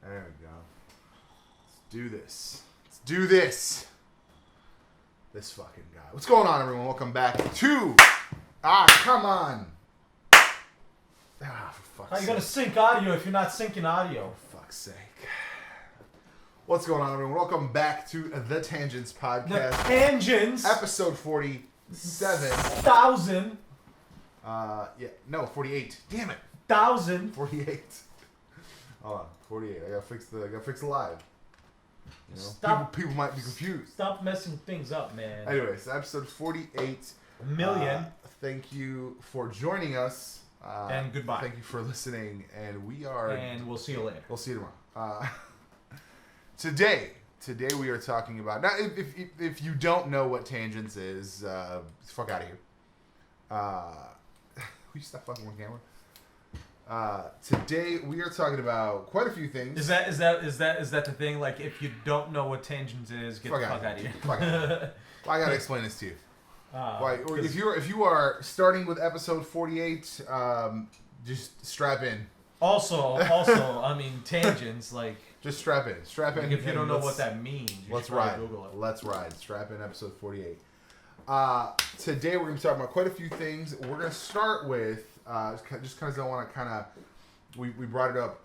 There we go. Let's do this. Let's do this. This fucking guy. What's going on, everyone? Welcome back to... come on. For fuck's How you sake. gonna sync audio if you're not syncing audio? For fuck's sake. What's going on, everyone? Welcome back to the Tangents The Podcast. tangents. Episode 47. 1,000. 48. Damn it. 1,000. 48. Hold on. 48. I gotta fix the live. You know? Stop. People might be confused. Stop messing things up, man. Anyways, episode 48. A million. Thank you for joining us. And goodbye. Thank you for listening. And we are... And we'll see you later. We'll see you tomorrow. Today we are talking about... Now, if you don't know what Tangents is, fuck out of here. Will you stop fucking with camera? Today we are talking about quite a few things. Is that the thing? Like, if you don't know what tangents is, get the fuck out of here. Fuck out of here. Well, I gotta explain this to you. Why? Or 'cause- if you are starting with episode 48, just strap in. Also, I mean, tangents, like Just strap in. Strap in. if you and don't know let's- what that means, you Let's should probably ride. Google it. Let's ride. Strap in episode 48. Today we're going to be talking about quite a few things. We're going to start with, just because I want to kind of, we brought it up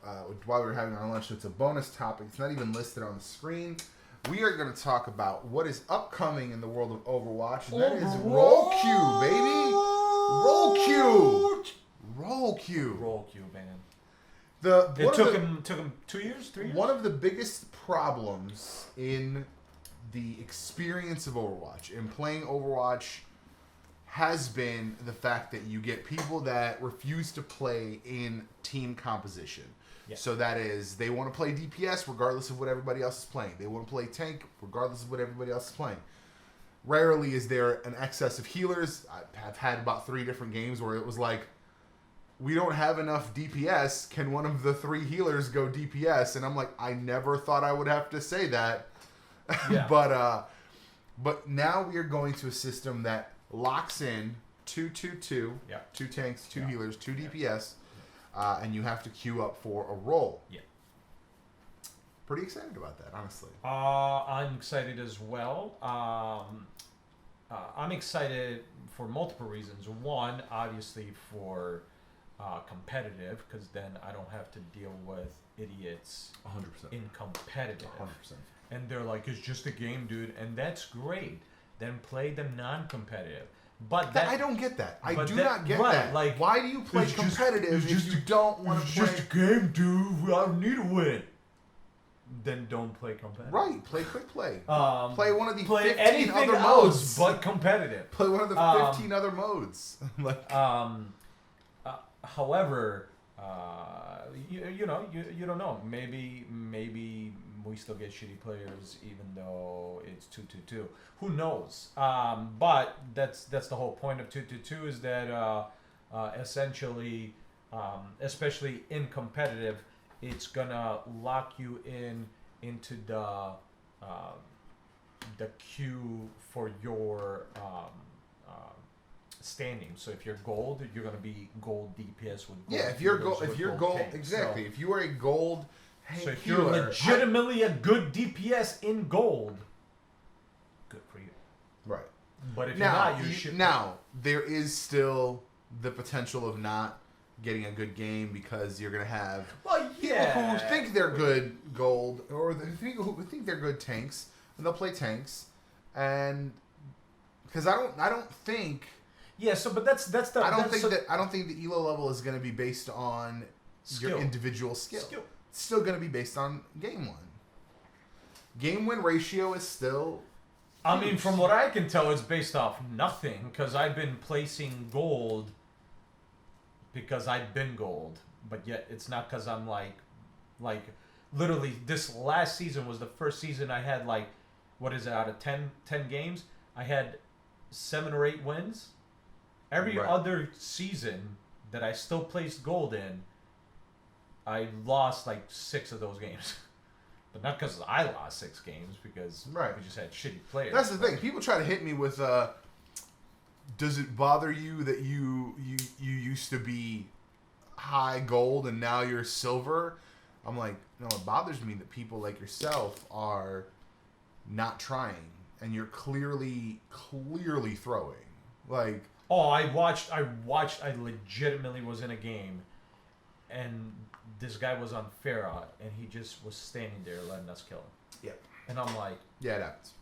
while we were having our lunch. So it's a bonus topic. It's not even listed on the screen. We are going to talk about what is upcoming in the world of Overwatch. And that is Roll Q, baby. Roll Q. Roll Q. Roll Q, man. It Took him 2 years, 3 years. One of the biggest problems in the experience of Overwatch and playing Overwatch has been the fact that you get people that refuse to play in team composition. Yeah. So that is, they want to play DPS regardless of what everybody else is playing. They want to play tank regardless of what everybody else is playing. Rarely is there an excess of healers. I've had about 3 different games where it was like, we don't have enough DPS. Can one of the 3 healers go DPS? And I'm like, I never thought I would have to say that. Yeah. But now we are going to a system that locks in 2-2-2, Yeah. 2 tanks, 2 Yeah. healers, 2 DPS, and you have to queue up for a role. Yeah. Pretty excited about that, honestly. I'm excited as well. I'm excited for multiple reasons. One, obviously for competitive, because then I don't have to deal with idiots 100%. in competitive. 100%. And they're like, it's just a game, dude, and that's great. Then play the non-competitive. But that I don't get that. I but do that- not get right, that. like, why do you play it's just- competitive it's if just you don't want to play? a game, dude. I need to win. Then don't play competitive. Right, play quick play. Um, Play one of the play 15 anything other else modes. but competitive. Play one of the 15 other modes. Like, However, you don't know. Maybe we still get shitty players even though it's 2-2-2. Who knows? But that's the whole point of 2-2-2 is that essentially, especially in competitive, it's gonna lock you into the queue for your standing. So if you're gold, you're gonna be gold DPS with gold. yeah, if you're healers gold, with if you're gold, tanks. exactly. If you are a gold So if healer, you're legitimately a good DPS in gold, good for you. right But if now, you're not, you should. now there is still the potential of not getting a good game because you're gonna have Well, people yeah. who think they're good gold or the people who think they're good tanks, and they'll play tanks, and because I don't think. Yeah. So, but that's the. I don't that's think the elo level is going to be based on Skill. your individual skill. Skill. It's still going to be based on game win. Game win ratio is still. I mean, from what I can tell, it's based off nothing because I've been placing gold because I've been gold, but yet it's not because I'm like literally this last season was the first season I had like, what is it, out of 10 games, I had 7 or 8 wins. Every Right. other season that I still placed gold in, I lost like 6 of those games. But not because I lost 6 games, because Right. we just had shitty players. That's the thing. People try to hit me with, does it bother you that you used to be high gold and now you're silver? I'm like, no, it bothers me that people like yourself are not trying, and you're clearly throwing. Like, Oh, I legitimately was in a game, and this guy was on Farah, and he just was standing there letting us kill him. yeah, And I'm like, yeah, it happens.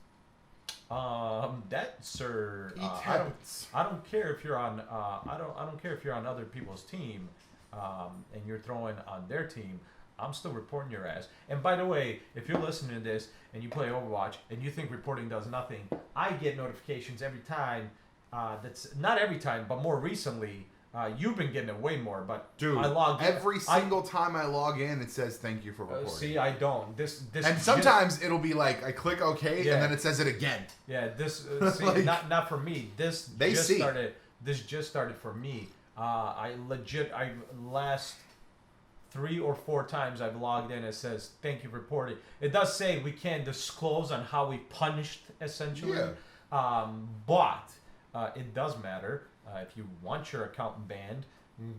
that sir, It happens. I don't care if you're on, I don't care if you're on other people's team, and you're throwing on their team. I'm still reporting your ass. And by the way, if you're listening to this and you play Overwatch and you think reporting does nothing, I get notifications every time. That's not every time, but more recently, you've been getting it way more. But Dude, I log in, every single time I log in, it says thank you for reporting. see, I don't. This and sometimes it'll be like I click OK, Yeah. and then it says it again. Yeah, this see, Like, not for me. This they just see. started. This just started for me. I last 3 or 4 times I've logged in. It says thank you for reporting. It does say we can't disclose on how we punished essentially. Yeah. But it does matter. If you want your account banned,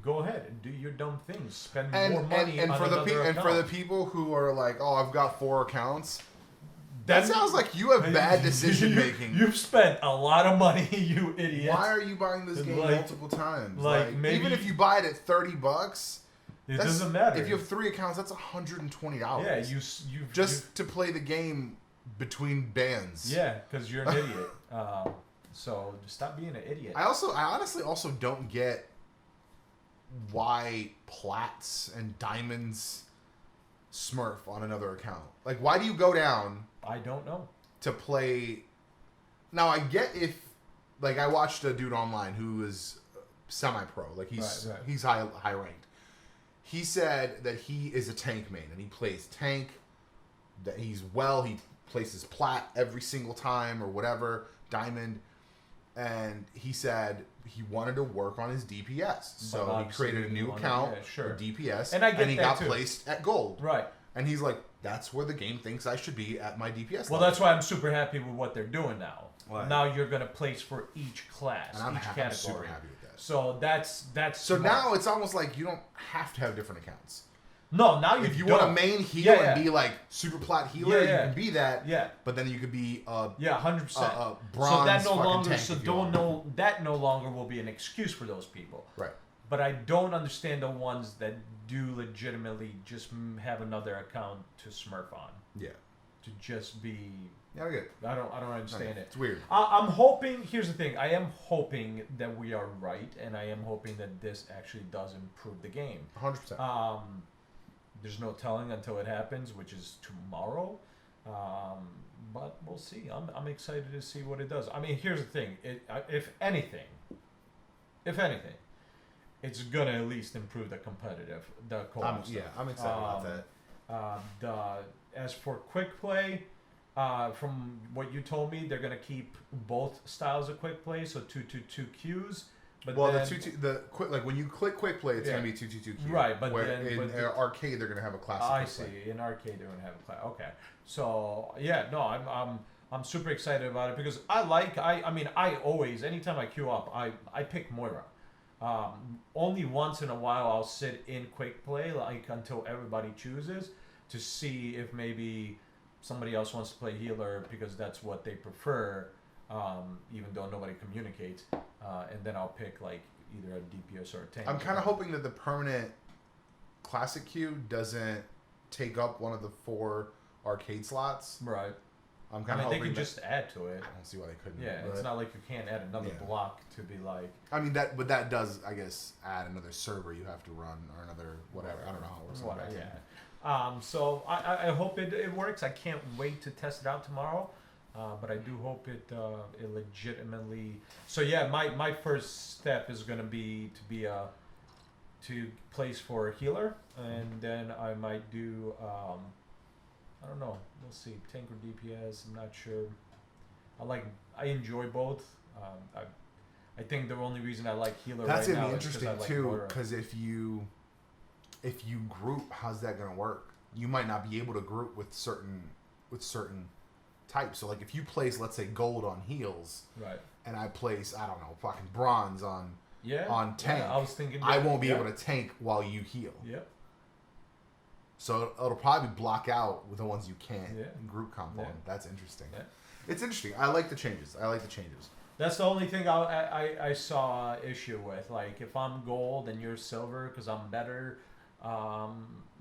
go ahead and do your dumb things. Spend more money and on for the another and for the account. people who are like, oh, I've got 4 accounts. That sounds like you have bad decision making. You've spent a lot of money, you idiot. Why are you buying this game Like- multiple times? like, maybe- even if you buy it at $30, It doesn't matter. If you have 3 accounts, that's $120. Yeah, you just to play the game between bands. yeah, because you're an idiot. So just stop being an idiot. I honestly also don't get why plats and diamonds smurf on another account. Like, why do you go down I don't know. to play? Now I get if, like, I watched a dude online who is semi-pro, like Right. he's high ranked. He said that he is a tank main and he plays tank. That he places plat every single time or whatever, diamond. And he said he wanted to work on his DPS, so he obviously created a you new wanna- account yeah, sure. for DPS, And I get he that got too. placed at gold. Right. And he's like, "That's where the game thinks I should be at my DPS." Well, level." that's why I'm super happy with what they're doing now. Why? Now you're gonna place for each class, And I'm each happy, I'm super category. happy with that. So that's So smart. now it's almost like you don't have to have different accounts. no, now If you don't. want a main heal Yeah, yeah. and be like super plat healer, Yeah, yeah. you can be that. Yeah. But then you could be Yeah, 100%. a So bronze that no fucking longer, tank so if you don't want. know that no longer will be an excuse for those people. Right. But I don't understand the ones that do legitimately just have another account to smurf on, Yeah. to just be. Yeah, I get it. I don't understand it. It's weird. I'm hoping. Here's the thing. I am hoping that we are right, and I am hoping that this actually does improve the game. 100%. There's no telling until it happens, which is tomorrow. But we'll see. I'm excited to see what it does. I mean, here's the thing. If anything, it's gonna at least improve the co-op stuff. I'm excited about that. As for quick play, from what you told me, they're gonna keep both styles of quick play, so 2-2-2 queues. But Well, then, the quick, like when you click quick play, it's Yeah. gonna be 2-2-2 queue. Right, but where then- in but the- arcade they're gonna have a classic. I quick see. play. In arcade, they're gonna have a class. Okay, so yeah, no, I'm super excited about it because I mean I always anytime I queue up I pick Moira. Only once in a while I'll sit in quick play like until everybody chooses to see if maybe somebody else wants to play healer because that's what they prefer, even though nobody communicates, and then I'll pick like either a DPS or a tank. I'm kind of hoping that the permanent classic queue doesn't take up one of the 4 arcade slots. Right. I'm I kind mean, of they hoping could just add to it. I don't see why they couldn't. Yeah, but, it's not like you can't add another Yeah. block to be like. I mean that does, I guess, add another server you have to run or another whatever. I don't know how it works. What, yeah. So I hope it works. I can't wait to test it out tomorrow. But I do hope it legitimately. So yeah, my first step is gonna be to place for a healer, and then I might do I don't know. We'll see. Tank or DPS. I'm not sure. I enjoy both. I think the only reason I like healer That's right gonna now be is 'cause interesting I like too, Moira. because if you group, how's that gonna work? You might not be able to group with certain types. So like if you place, let's say, gold on heals, Right. and I place, I don't know, fucking bronze on Yeah. on tank, Yeah, I was thinking. I won't be yeah. able to tank while you heal. Yep. So it'll probably block out the ones you can't group comp on. Yeah. That's interesting. Yeah. It's interesting. I like the changes. That's the only thing I saw issue with. Like, if I'm gold and you're silver because I'm better,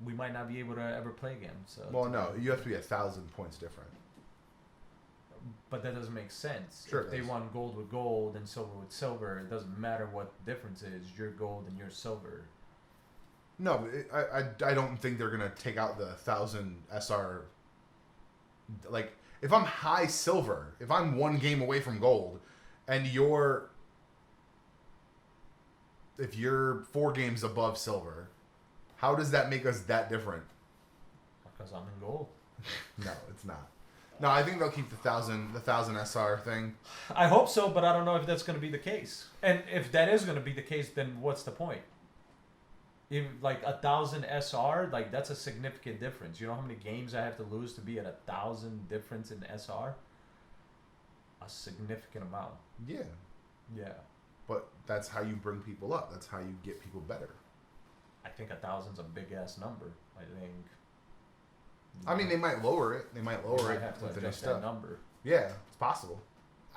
we might not be able to ever play again. So Well, no, you have to be 1,000 points different. But that doesn't make sense. Sure If it they does. want gold with gold and silver with silver, it doesn't matter what the difference is. You're gold and you're silver. No, I don't think they're gonna take out the 1,000 SR. Like, if I'm high silver, if I'm one game away from gold, and if you're 4 games above silver, how does that make us that different? Because I'm in gold. No, it's not. No, I think they'll keep the 1,000 SR thing. I hope so, but I don't know if that's going to be the case. And if that is going to be the case, then what's the point? If, like, 1,000 SR, like, that's a significant difference. You know how many games I have to lose to be at 1,000 difference in SR? A significant amount. Yeah, Yeah. but that's how you bring people up. That's how you get people better. I think 1,000's a big ass number. I think. I mean, they might lower it. They might You lower might it have to with the new adjust that stuff. number. Yeah, it's possible.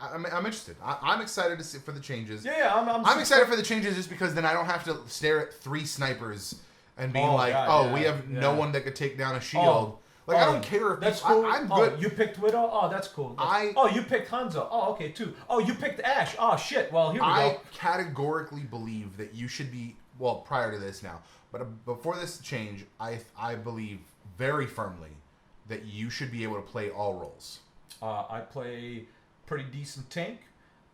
I'm interested. I'm excited to see for the changes. Yeah, I'm excited for the changes just because then I don't have to stare at 3 snipers and being Oh, like, God, we yeah, have no yeah. one that could take down a shield. I Oh, don't care if that's people, cool. I'm Oh, good. you picked Widow. Oh, that's cool. You picked Hanzo. Oh, okay, too. Oh, you picked Ash. Oh, shit. Well, here we I go. categorically believe that you should be, well, prior to this now, but before this change, I believe very firmly that you should be able to play all roles. I play pretty decent tank.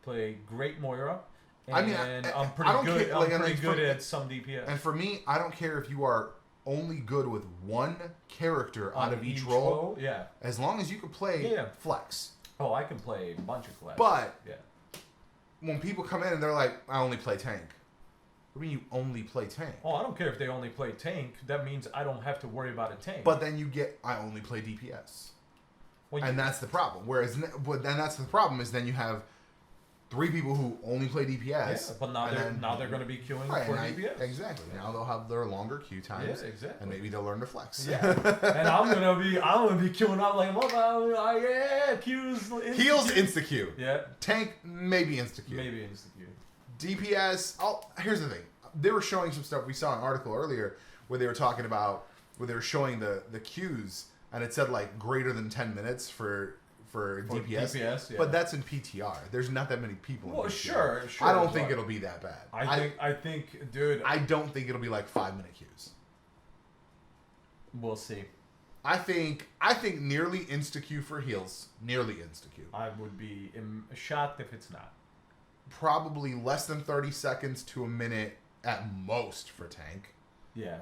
Play great Moira. And I mean, I'm pretty don't good. care, like, I'm I pretty mean, good at some DPS. And for me, I don't care if you are only good with one character out On of each role, yeah. as long as you can play Yeah. flex. Oh, I can play a bunch of classes. But yeah. when people come in and they're like, I only play tank. What do you mean you only play tank? Oh, I don't care if they only play tank. That means I don't have to worry about a tank. But then you get, I only play DPS. Well, And that's the problem. Whereas, but then that's the problem is then you have 3 people who only play DPS. yeah, but now they're going to be queuing Right, for and DPS. Exactly. Now they'll have their longer queue times. Yeah, exactly. And maybe they'll learn to flex. Yeah, and I'm gonna be queuing up like queues. Heals insta queue. Yeah, Tank maybe insta queue. maybe insta-queue. DPS. Here's the thing. They were showing some stuff. We saw an article earlier where they were talking about where they were showing the queues and it said like greater than 10 minutes for DPS. DPS, yeah. But that's in PTR. There's not that many people. Well, in sure. I don't think but it'll be that bad. I think, dude. I don't think it'll be like 5-minute queues. We'll see. I think nearly insta queue for heals. Nearly insta queue. I would be shocked if it's not. Probably less than 30 seconds to a minute at most for tank. Yeah.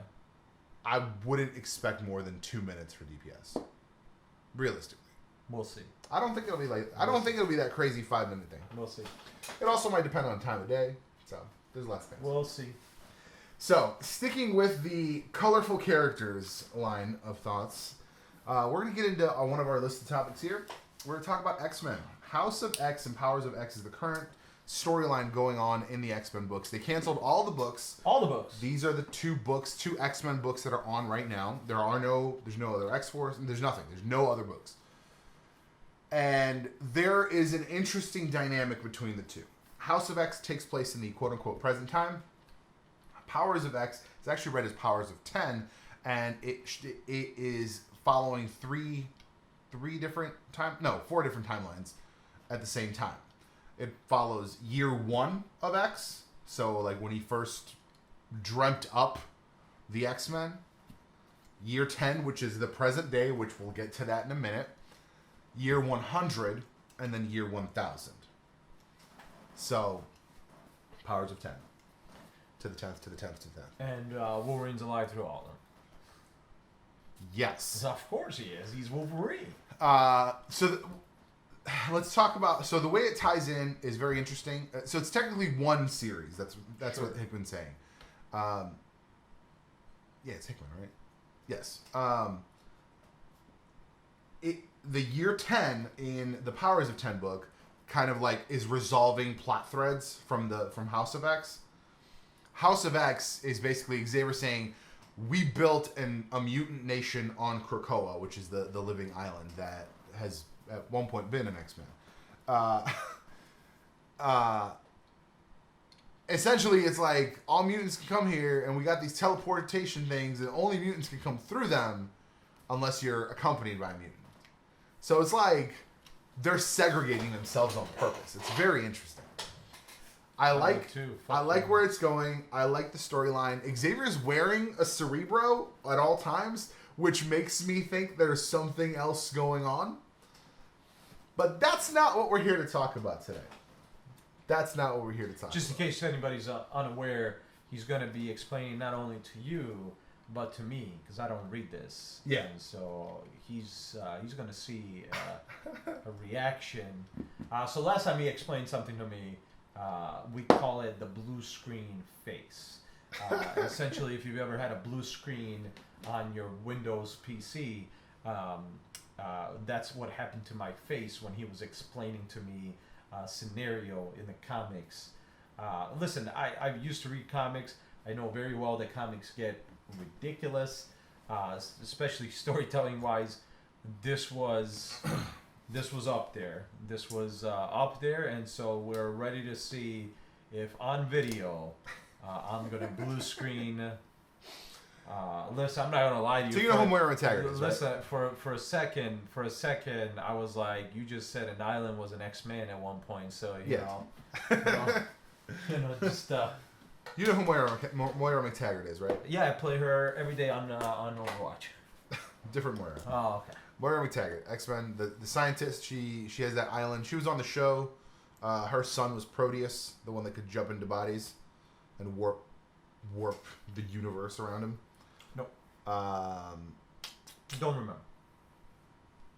I wouldn't expect more than 2 minutes for DPS. Realistically. We'll see. I don't think it'll be like. I don't think it'll be that crazy 5-minute thing. We'll see. It also might depend on time of day. So there's lots of things. We'll see. So sticking with the colorful characters line of thoughts, we're gonna get into one of our listed topics here. We're gonna talk about X-Men. House of X and Powers of X is the current storyline going on in the X-Men books. They canceled all the books. All the books. These are the 2 X-Men books that are on right now. There's no other X-Force, and there's nothing. There's no other books. And there is an interesting dynamic between the 2. House of X takes place in the quote-unquote present time. Powers of X is actually read as Powers of 10, and it is following 4 different timelines at the same time. It follows year 1 of X, so like when he first dreamt up the X-Men. Year 10, which is the present day, which we'll get to that in a minute. Year 100, and then year 1000. So, Powers of 10. To the 10th, to the 10th, to the 10th. And Wolverine's alive through all of them. Yes. Of course he is. He's Wolverine. Let's talk about. So the way it ties in is very interesting. So it's technically one series. That's Sure. what Hickman's saying. Yeah, it's Hickman, right? Yes. The year 10 in the Powers of 10 book kind of like is resolving plot threads from House of X. House of X is basically Xavier saying, we built a mutant nation on Krakoa, which is the living island that has at one point been an X-Men. Essentially, it's like all mutants can come here, and we got these teleportation things, and only mutants can come through them unless you're accompanied by a mutant. So it's like they're segregating themselves on purpose. It's very interesting. I like where it's going. I like the storyline. Xavier's wearing a Cerebro at all times, which makes me think there's something else going on. But that's not what we're here to talk about today. That's not what we're here to talk about. Just in case anybody's unaware, he's going to be explaining not only to you, but to me, because I don't read this. Yeah. And so he's going to see a reaction. So last time he explained something to me, we call it the blue screen face. Essentially, if you've ever had a blue screen on your Windows PC, that's what happened to my face when he was explaining to me scenario in the comics. Listen, I used to read comics. I know very well that comics get ridiculous, especially storytelling wise. This was up there. This was up there, and so we're ready to see if on video I'm gonna blue screen. Listen, I'm not gonna lie to you. So you know who Moira McTaggart is, listen, right? for a second, I was like, you just said an island was an X-Man at one point, so you know, just you know who Moira McTaggart is, right? yeah, I play her every day on Overwatch. Different Moira. Oh, okay. Moira McTaggart, X-Men, the scientist. She has that island. She was on the show. Her son was Proteus, the one that could jump into bodies and warp the universe around him. Nope. Don't remember.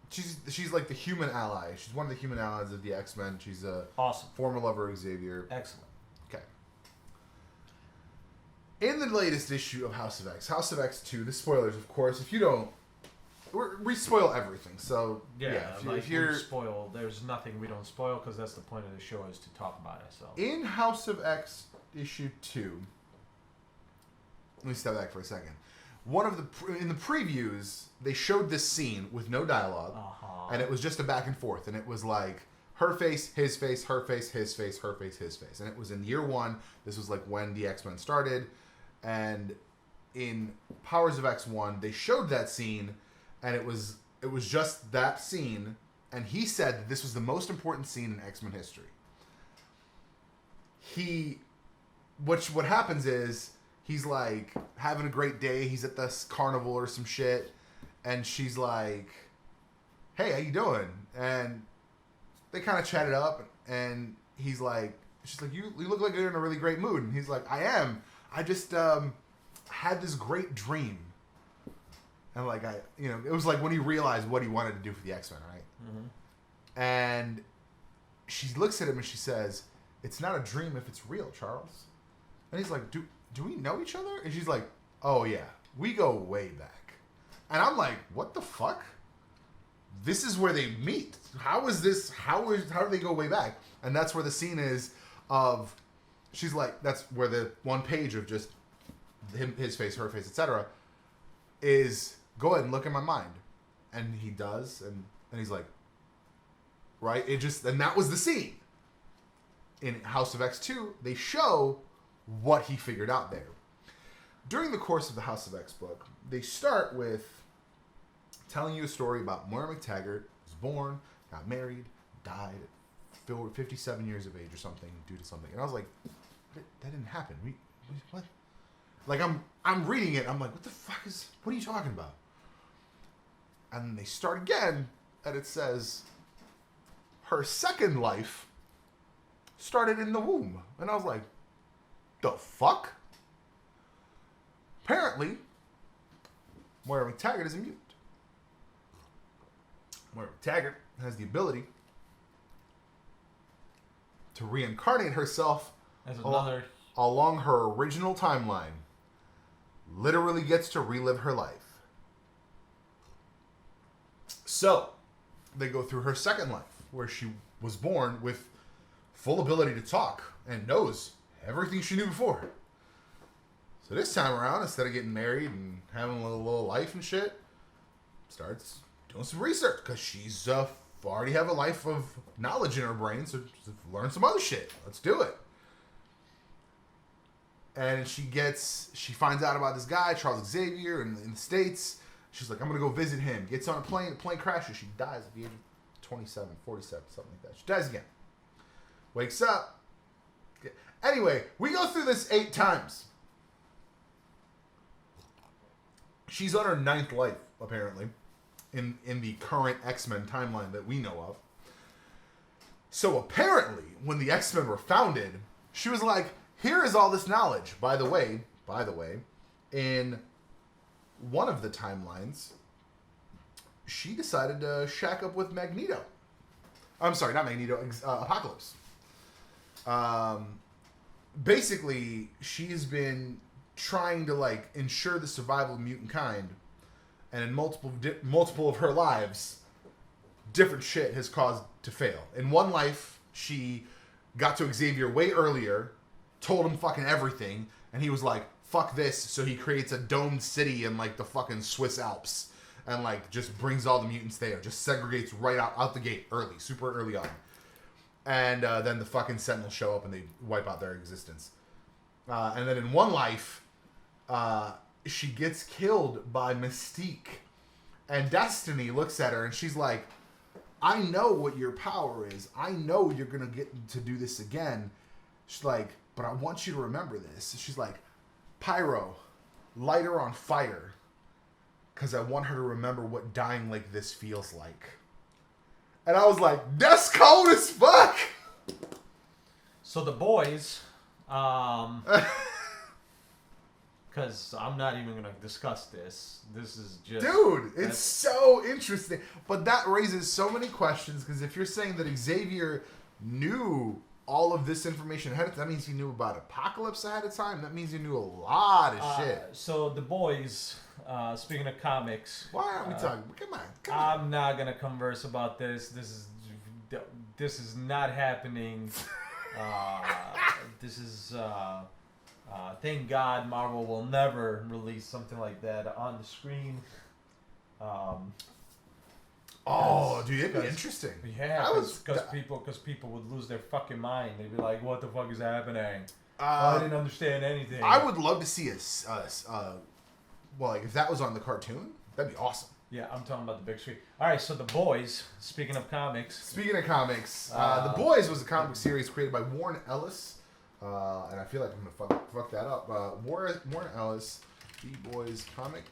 She's like the human ally. She's one of the human allies of the X-Men. She's a Awesome. former lover of Xavier. Excellent. Okay. In the latest issue of House of X, House of X 2, the spoilers, of course. If you don't, we spoil everything. So if you're spoil, there's nothing we don't spoil because that's the point of the show is to talk about it. So in House of X issue 2, let me step back for a second. In the previews, they showed this scene with no dialogue, and it was just a back and forth, and it was like her face, his face, her face, his face, her face, his face, and it was in year 1. This was like when the X-Men started, and in Powers of X1, they showed that scene, and it was just that scene, and he said that this was the most important scene in X-Men history. What happens is, he's like having a great day. He's at this carnival or some shit, and she's like, "Hey, how you doing?" And they kind of chatted up, and she's like, "You look like you're in a really great mood." And he's like, "I am. I just had this great dream." And like it was like when he realized what he wanted to do for the X-Men, right? Mm-hmm. And she looks at him and she says, "It's not a dream if it's real, Charles." And he's like, Do we know each other? And she's like, "Oh yeah, we go way back." And I'm like, what the fuck? This is where they meet. How do they go way back? And that's where the scene is of, she's like, that's where the one page of just his face, her face, etc. is, go ahead and look in my mind. And he does, and he's like, right? And that was the scene. In House of X2, they show what he figured out there. During the course of the House of X book, they start with telling you a story about Moira McTaggart, was born, got married, died at 57 years of age or something due to something. And I was like, that didn't happen. What? Like I'm reading it, I'm like, what are you talking about? And then they start again, and it says her second life started in the womb. And I was like, the fuck? Apparently, Moira McTaggart is a mutant. Moira McTaggart has the ability to reincarnate herself as another along her original timeline. Literally gets to relive her life. So, they go through her second life, where she was born with full ability to talk and knows everything she knew before. So this time around, instead of getting married and having a little life and shit, starts doing some research because she's already have a life of knowledge in her brain, so just learn some other shit. Let's do it. And she finds out about this guy, Charles Xavier, in the States. She's like, I'm going to go visit him. Gets on a plane. The plane crashes. She dies at the age of 27, 47, something like that. She dies again. Wakes up. Anyway, we go through this 8 times. She's on her 9th life, apparently, in the current X-Men timeline that we know of. So apparently, when the X-Men were founded, she was like, here is all this knowledge. By the way, in one of the timelines, she decided to shack up with Magneto. I'm sorry, not Magneto, Apocalypse. Basically, she's been trying to like ensure the survival of mutant kind, and in multiple of her lives, different shit has caused to fail. In one life, she got to Xavier way earlier, told him fucking everything, and he was like, fuck this, so he creates a domed city in like the fucking Swiss Alps and like just brings all the mutants there, just segregates right out the gate super early on. And then the fucking Sentinels show up and they wipe out their existence. And then in one life, she gets killed by Mystique. And Destiny looks at her and she's like, I know what your power is. I know you're going to get to do this again. She's like, but I want you to remember this. She's like, Pyro, light her on fire. Because I want her to remember what dying like this feels like. And I was like, that's cold as fuck. So the boys, because I'm not even going to discuss this. This is just... Dude, it's so interesting. But that raises so many questions, because if you're saying that Xavier knew all of this information ahead of time, that means he knew about Apocalypse ahead of time. That means he knew a lot of shit. So the boys, speaking of comics... Why aren't we talking? Come on. I'm not going to converse about this. This is not happening. This is... thank God Marvel will never release something like that on the screen. Dude, it'd be interesting. Yeah, because people would lose their fucking mind. They'd be like, "What the fuck is happening? I didn't understand anything." I would love to see like if that was on the cartoon, that'd be awesome. Yeah, I'm talking about the big screen. All right, so The Boys. Speaking of comics, The Boys was a comic series created by Warren Ellis. And I feel like I'm gonna fuck that up. Warren Ellis, The Boys comic.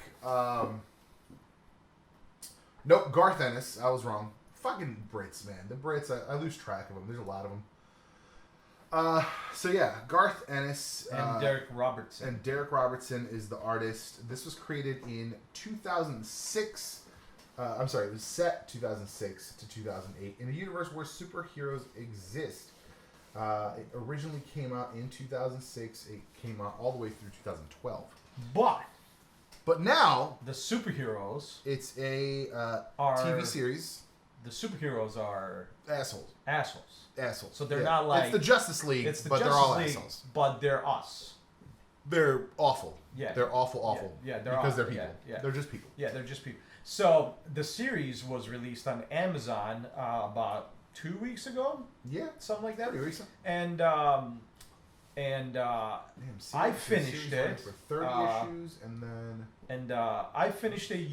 Nope, Garth Ennis. I was wrong. Fucking Brits, man. The Brits, I lose track of them. There's a lot of them. So yeah, Garth Ennis and Derek Robertson. And Derek Robertson is the artist. This was created in 2006. I'm sorry, it was set 2006 to 2008 in a universe where superheroes exist. It originally came out in 2006. It came out all the way through 2012. But now the superheroes. It's a TV series. The superheroes are assholes. So they're not like it's the Justice League, but they're all assholes. But they're us. They're awful. Yeah. They're awful. Yeah, because they're people. Yeah. They're just people. Yeah, they're just people. So the series was released on Amazon about 2 weeks ago. Yeah, something like that. Pretty recent. And I finished it for 30 issues, and then I finished it.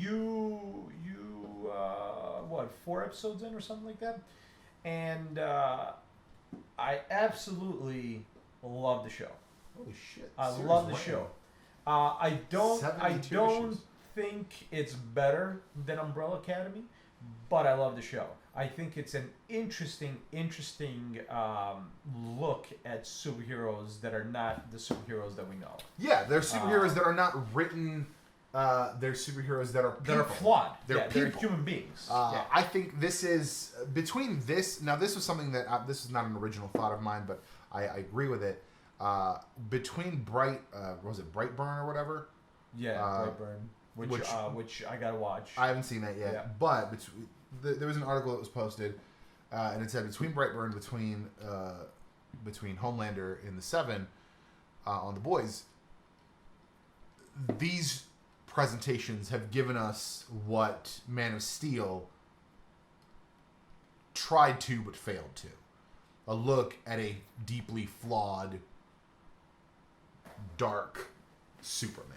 What 4 episodes in or something like that, and I absolutely love the show. Holy shit! I love the show. I don't issues. think it's better than Umbrella Academy, but I love the show. I think it's an interesting look at superheroes that are not the superheroes that we know. Yeah, they're superheroes that are not written. They're superheroes that are flawed. They're human beings. I think this is between this. Now, this was something that this is not an original thought of mine, but I agree with it. Between was it Brightburn or whatever? Yeah, Brightburn, which I gotta watch. I haven't seen that yet, but there was an article that was posted, and it said between Brightburn, between Homelander and the Seven, on The Boys, these presentations have given us what Man of Steel tried to but failed to. A look at a deeply flawed, dark Superman.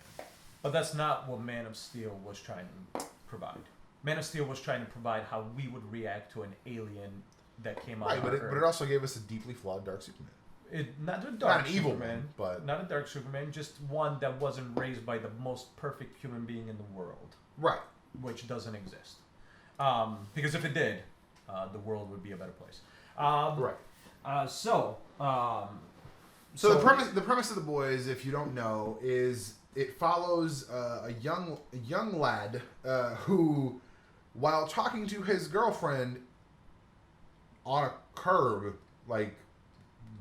But that's not what Man of Steel was trying to provide. Man of Steel was trying to provide how we would react to an alien that came out Right, of but Earth. it also gave us a deeply flawed dark Superman. Not a dark Not an evil Superman, one, but... not a dark Superman, just one that wasn't raised by the most perfect human being in the world, Right. which doesn't exist. Because if it did, the world would be a better place. Right. So the premise of The Boys, if you don't know, is it follows a young lad who, while talking to his girlfriend on a curb, like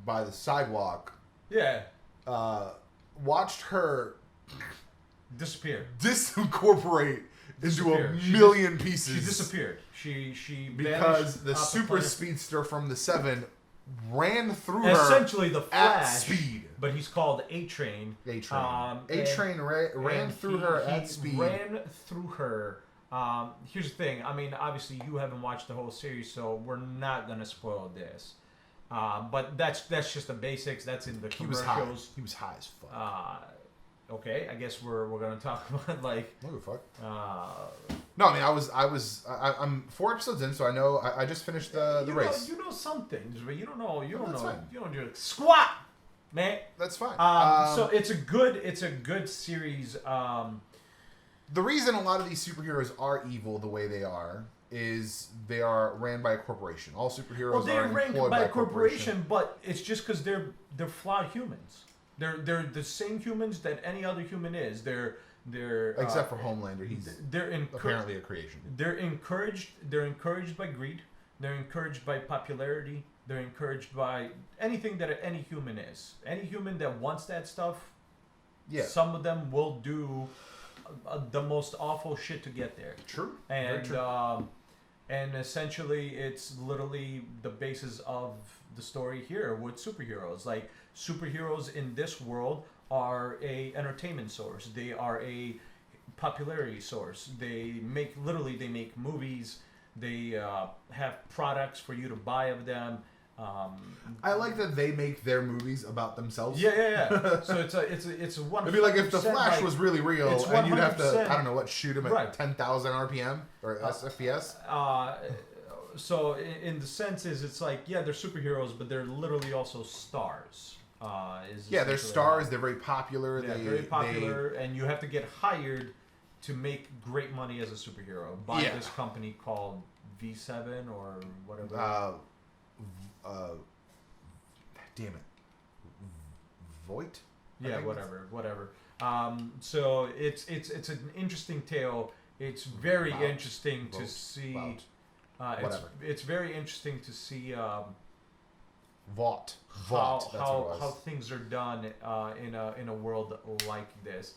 by the sidewalk, yeah, watched her disappeared. disincorporate into a Disappeared. million pieces. She disappeared. She because vanished the off super planet. speedster from the Seven ran through her Essentially the at Flash, speed. but he's called A-Train. A-Train. A-Train ran and through her at speed. Ran through her. Here's the thing. I mean, obviously you haven't watched the whole series, so we're not gonna spoil this. But that's just the basics. That's in the He was commercials. high. He was high as fuck. Okay, I guess we're gonna talk about like. What the fuck? Uh, No, I mean, I'm 4 episodes in, so I know. I just finished the race. You know some things, but you don't know. You don't that's know. fine. You don't do squat, man. That's fine. So it's a good series. The reason a lot of these superheroes are evil the way they are is they are ran by a corporation. All superheroes Well, they're are ranked employed by a corporation, but it's just because they're flawed humans. They're the same humans that any other human is. They're Except for Homelander, he's apparently a creation. They're encouraged. They're encouraged by greed. They're encouraged by popularity. They're encouraged by anything that any human is. Any human that wants that stuff. Yeah. Some of them will do the most awful shit to get there. True. And Very true. And essentially, it's literally the basis of the story here with superheroes. Like superheroes in this world are a entertainment source. They are a popularity source. They make movies. They have products for you to buy of them. I like that they make their movies about themselves. Yeah. So it's a 100%. It'd be like if the Flash like, was really real, it's and you'd have to 100%. Shoot him at Right. 10,000 RPM or FPS. So in the senses, it's like, yeah, they're superheroes, but they're literally also stars. They're stars. They're very popular. Yeah, very popular, and you have to get hired to make great money as a superhero by this company called V7 or whatever. Damn it, Voight. Yeah, whatever. So it's an interesting tale. It's very interesting to see. It's very interesting to see Vought. how things are done in a world like this.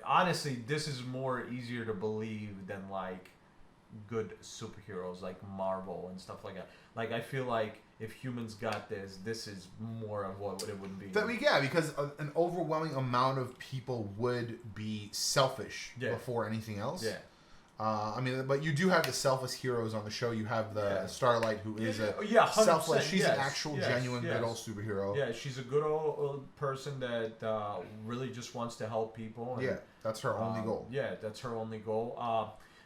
Honestly, this is more easier to believe than like good superheroes like Marvel and stuff like that. Like I feel like if humans got this is more of what it would be. Because an overwhelming amount of people would be selfish before anything else. Yeah. But you do have the selfless heroes on the show. You have the Starlight, who is a 100%, selfless. She's an actual, genuine, good old superhero. Yeah, she's a good old person that really just wants to help people. And, that's her only goal. Yeah, that's her only goal.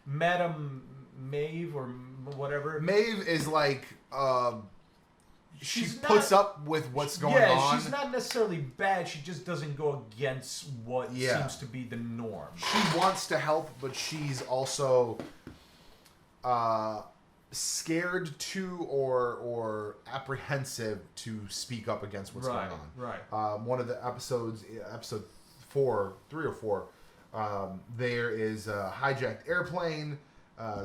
Madam Maeve or whatever. Maeve is like she puts up with what's going on. Yeah, she's not necessarily bad. She just doesn't go against what seems to be the norm. She wants to help, but she's also scared to or apprehensive to speak up against what's going on. Right. One of the episodes, episode 3 or 4, there is a hijacked airplane.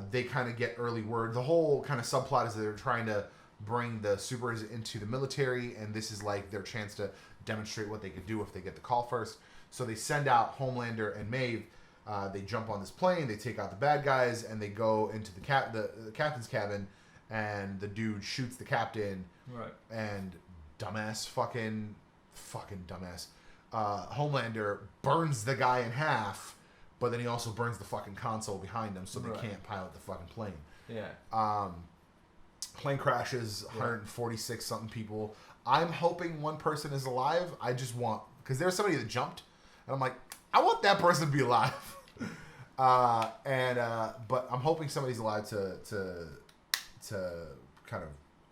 They kind of get early word. The whole kind of subplot is that they're trying to bring the supers into the military, and this is like their chance to demonstrate what they could do if they get the call first. So they send out Homelander and Maeve. They jump on this plane, they take out the bad guys, and they go into the captain's cabin, and the dude shoots the captain. Right. And dumbass fucking fucking dumbass. Homelander burns the guy in half, but then he also burns the fucking console behind him, so they can't pilot the fucking plane. Yeah. Plane crashes, 146 something people. I'm hoping one person is alive. I just want, because there's somebody that jumped, and I'm like, I want that person to be alive. But I'm hoping somebody's alive to kind of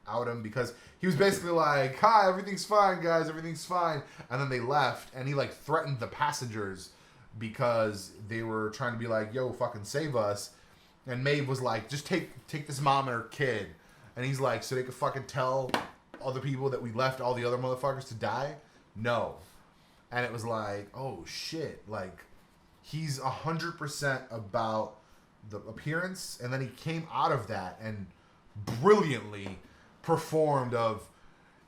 out him, because he was basically like, hi, everything's fine, guys, everything's fine. And then they left, and he like threatened the passengers because they were trying to be like, yo, fucking save us. And Maeve was like, just take this mom and her kid. And he's like, so they could fucking tell other people that we left all the other motherfuckers to die? No. And it was like, oh shit, like he's 100% about the appearance, and then he came out of that and brilliantly performed of,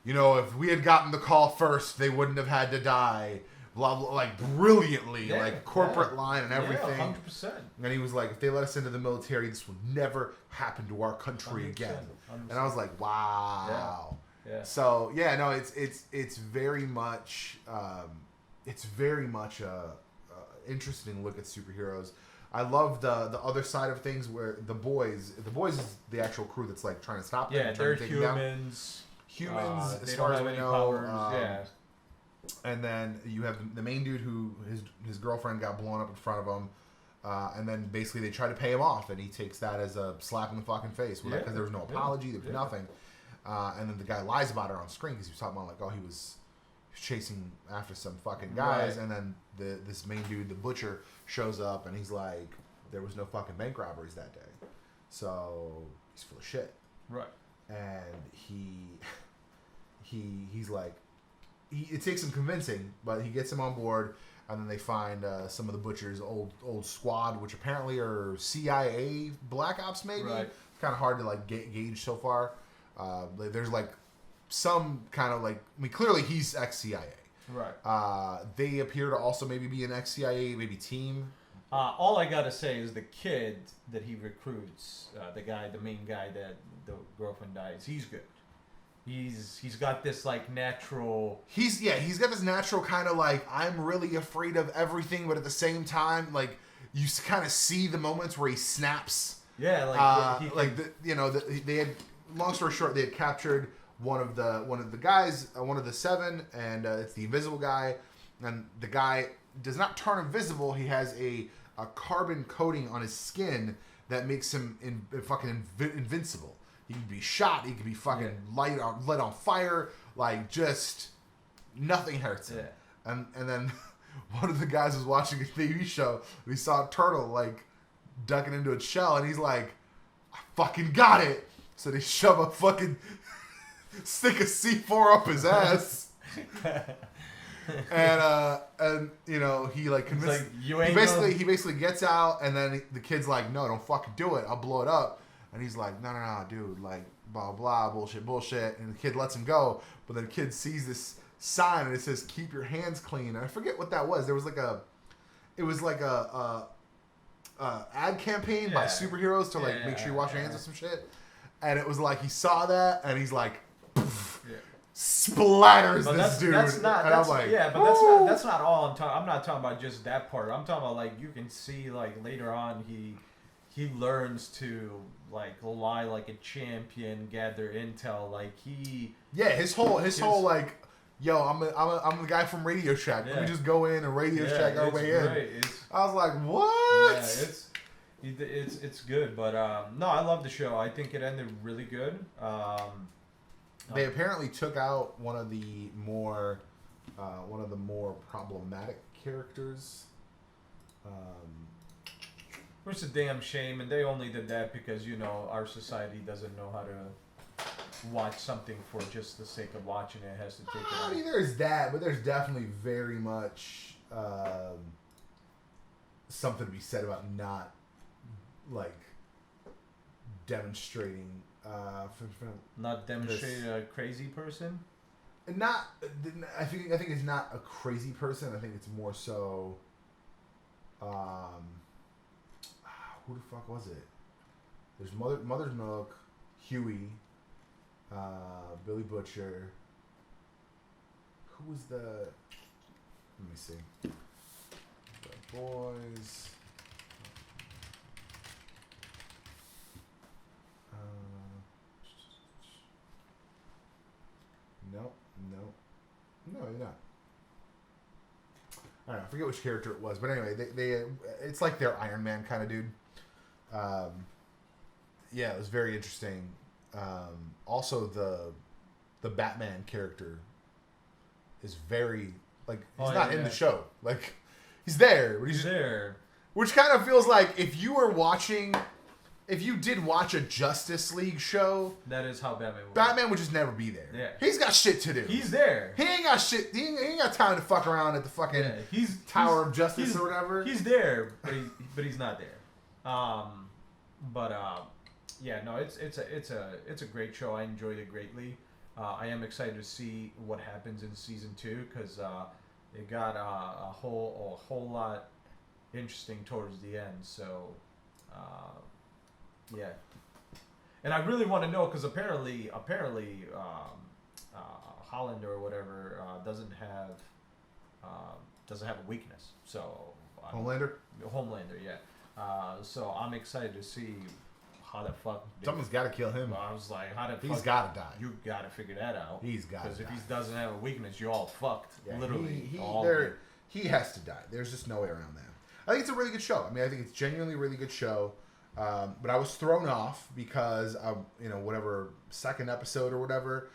you know, if we had gotten the call first, they wouldn't have had to die. Blah, blah, like brilliantly, like corporate line and everything. Yeah, 100%. And he was like, if they let us into the military, this would never happen to our country 100%, again. 100%. And I was like, wow. Yeah. So yeah, no, it's very much a interesting look at superheroes. I love the other side of things where the boys is the actual crew that's like trying to stop them. Yeah, trying they're to take them down. humans. Humans, They as don't far as have we any know. powers. And then you have the main dude who his girlfriend got blown up in front of him. And then basically they try to pay him off, and he takes that as a slap in the fucking face because there was no apology, there was nothing. And then the guy lies about it on screen because he was talking about like, oh, he was chasing after some fucking guys, and then this main dude, the butcher, shows up and he's like, there was no fucking bank robberies that day, so he's full of shit. Right. And he's like, it takes some convincing, but he gets him on board. And then they find some of the butcher's old squad, which apparently are CIA black ops, maybe. Right. It's kind of hard to like gauge so far. There's like some kind of like, I mean, clearly he's ex-CIA. Right. They appear to also maybe be an ex-CIA, maybe team. All I gotta say is the kid that he recruits, the main guy that the girlfriend dies, he's good. He's got this like natural. He's got this natural kind of like, I'm really afraid of everything, but at the same time, like you kind of see the moments where he snaps. Yeah, they had. Long story short, they had captured one of the guys, one of the seven, and it's the invisible guy. And the guy does not turn invisible. He has a carbon coating on his skin that makes him invincible. He can be shot. He can be fucking lit on fire. Like, just nothing hurts him. Yeah. And then one of the guys was watching a TV show. And he saw a turtle like ducking into its shell, and he's like, "I fucking got it." So they shove a fucking stick of C4 up his ass. And you know, he like convinced. Like, he basically gets out, and then the kid's like, "No, don't fucking do it. I'll blow it up." And he's like, no, dude, like, blah, blah, bullshit. And the kid lets him go. But then the kid sees this sign, and it says, keep your hands clean. And I forget what that was. There was like a ad campaign by superheroes to, like, make sure you wash your hands or some shit. And it was like, he saw that, and he's like, poof, splatters this dude. That's not, and that's, I'm like, but that's not all I'm talking. I'm not talking about just that part. I'm talking about, like, you can see, like, later on, he learns to like lie like a champion, gather intel. Like his whole like, yo, I'm the guy from Radio Shack. Let me just go in and Radio Shack our way in. I was like, what? Yeah, it's good, but no, I love the show. I think it ended really good. They apparently took out one of the more problematic characters. Which is a damn shame, and they only did that because, you know, our society doesn't know how to watch something for just the sake of watching it. It has to take it out. I mean, there's that, but there's definitely very much something to be said about not, like, demonstrating... not demonstrating a crazy person? I think it's not a crazy person. I think it's more so... who the fuck was it? There's Mother's Milk, Huey, Billy Butcher. who was the? Let me see. The Boys. Nope. No, you're not. I don't know. I forget which character it was, but anyway, they it's like their Iron Man kind of dude. Yeah, it was very interesting. Also, the Batman character is very like he's not in the show. Like he's there, but he's there. Which kind of feels like if you did watch a Justice League show, That is how Batman works. Batman would just never be there. Yeah. He's got shit to do. He's there. He ain't got shit. He ain't got time to fuck around at the fucking Tower of Justice or whatever. He's there, but he's not there. Yeah, no, it's a great show. I enjoyed it greatly. I am excited to see what happens in season 2 because it got a whole lot interesting towards the end. So, yeah, and I really want to know because apparently, Holland or whatever doesn't have a weakness. So Homelander, yeah. So I'm excited to see how the fuck. Someone's got to kill him. I was like, how the fuck? He's got to die. You got to figure that out. He's got to die. Because if he doesn't have a weakness, you're all fucked. Yeah, Literally. he has to die. There's just no way around that. I think it's a really good show. I mean, I think it's genuinely a really good show. But I was thrown off because, whatever second episode or whatever,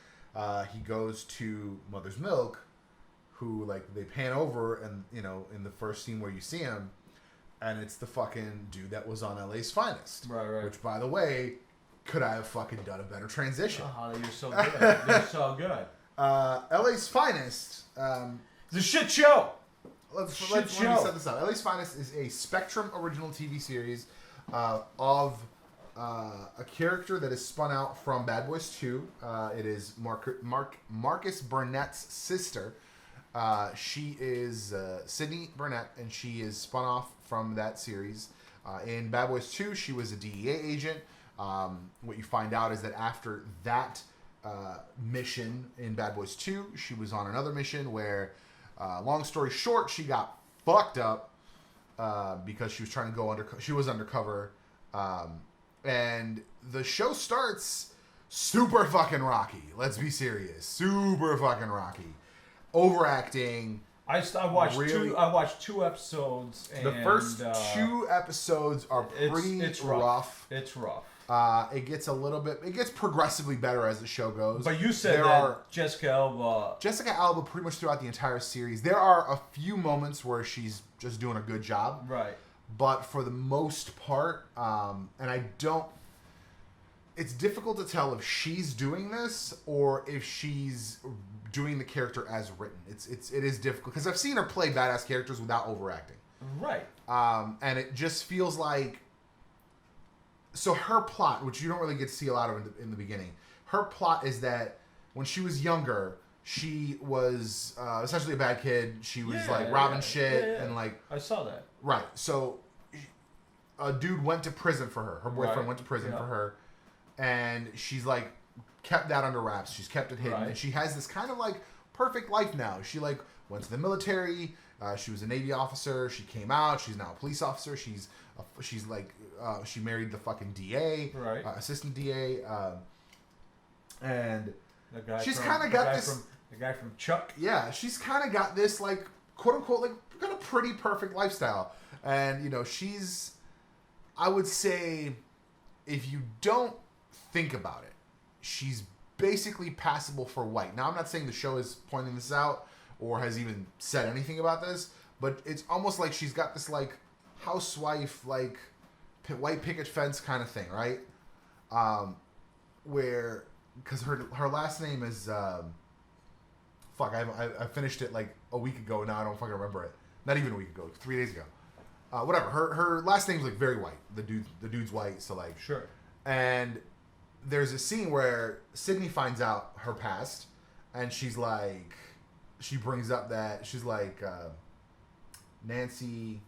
he goes to Mother's Milk, who, like, they pan over and, in the first scene where you see him, and it's the fucking dude that was on LA's Finest. Right. Which, by the way, could I have fucking done a better transition? Oh, you're so good. You're so good. LA's Finest. It's a shit show. Let me set this up. LA's Finest is a Spectrum original TV series of a character that is spun out from Bad Boys 2. It is Marcus Burnett's sister. She is Sydney Burnett, and she is spun off from that series. In Bad Boys 2, she was a DEA agent. What you find out is that after that mission in Bad Boys 2, she was on another mission where, long story short, she got fucked up because she was trying to go she was undercover. And the show starts super fucking rocky. Let's be serious. Super fucking rocky. Overacting. I watched 2 episodes. And, the first 2 episodes are pretty rough. It's rough. It gets progressively better as the show goes. But you said Jessica Alba pretty much throughout the entire series. There are a few moments where she's just doing a good job. Right. But for the most part, it's difficult to tell if she's doing this or if she's doing the character as written. It is difficult because I've seen her play badass characters without overacting. Right. And it just feels like. So her plot, which you don't really get to see a lot of in the beginning, her plot is that when she was younger, she was essentially a bad kid. She was robbing shit and like. I saw that. Right. So a dude went to prison for her. Her boyfriend went to prison for her, and she's like kept that under wraps. She's kept it hidden, and she has this kind of like perfect life now. She like went to the military. She was a Navy officer. She came out. She's now a police officer. She's like she married the fucking DA, assistant DA, and she's kind of got this. The guy from Chuck. Yeah, she's kind of got this like quote unquote like got a pretty perfect lifestyle, and she's. I would say, if you don't think about it, she's basically passable for white. Now, I'm not saying the show is pointing this out or has even said anything about this, but it's almost like she's got this, like, housewife, like, white picket fence kind of thing, right? Where, because her last name is, I finished it, like, a week ago. Now I don't fucking remember it. Not even a week ago, 3 days ago. Whatever. Her last name's like very white. The dude's white, so like sure. And there's a scene where Sydney finds out her past, and she brings up that she's like Nancy.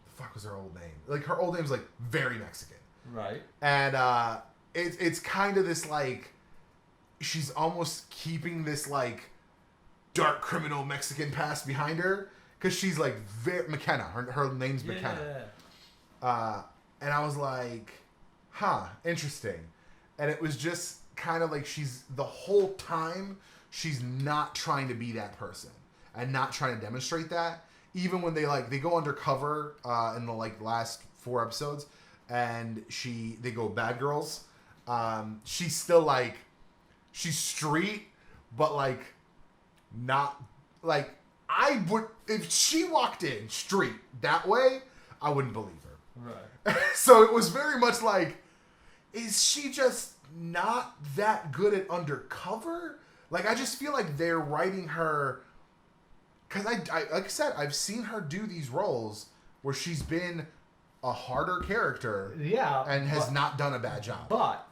The fuck was her old name? Like her old name's like very Mexican. Right. And it's kind of this like she's almost keeping this like dark criminal Mexican past behind her because she's like McKenna. Her name's McKenna. And I was like, huh, interesting. And it was just kind of like she's the whole time she's not trying to be that person and not trying to demonstrate that. Even when they go undercover in the like last 4 episodes and they go bad girls, she's still like she's street, but like not like I would if she walked in street that way, I wouldn't believe her. Right. So it was very much like, is she just not that good at undercover? Like, I just feel like they're writing her... Because, I like I said, I've seen her do these roles where she's been a harder character and has not done a bad job. But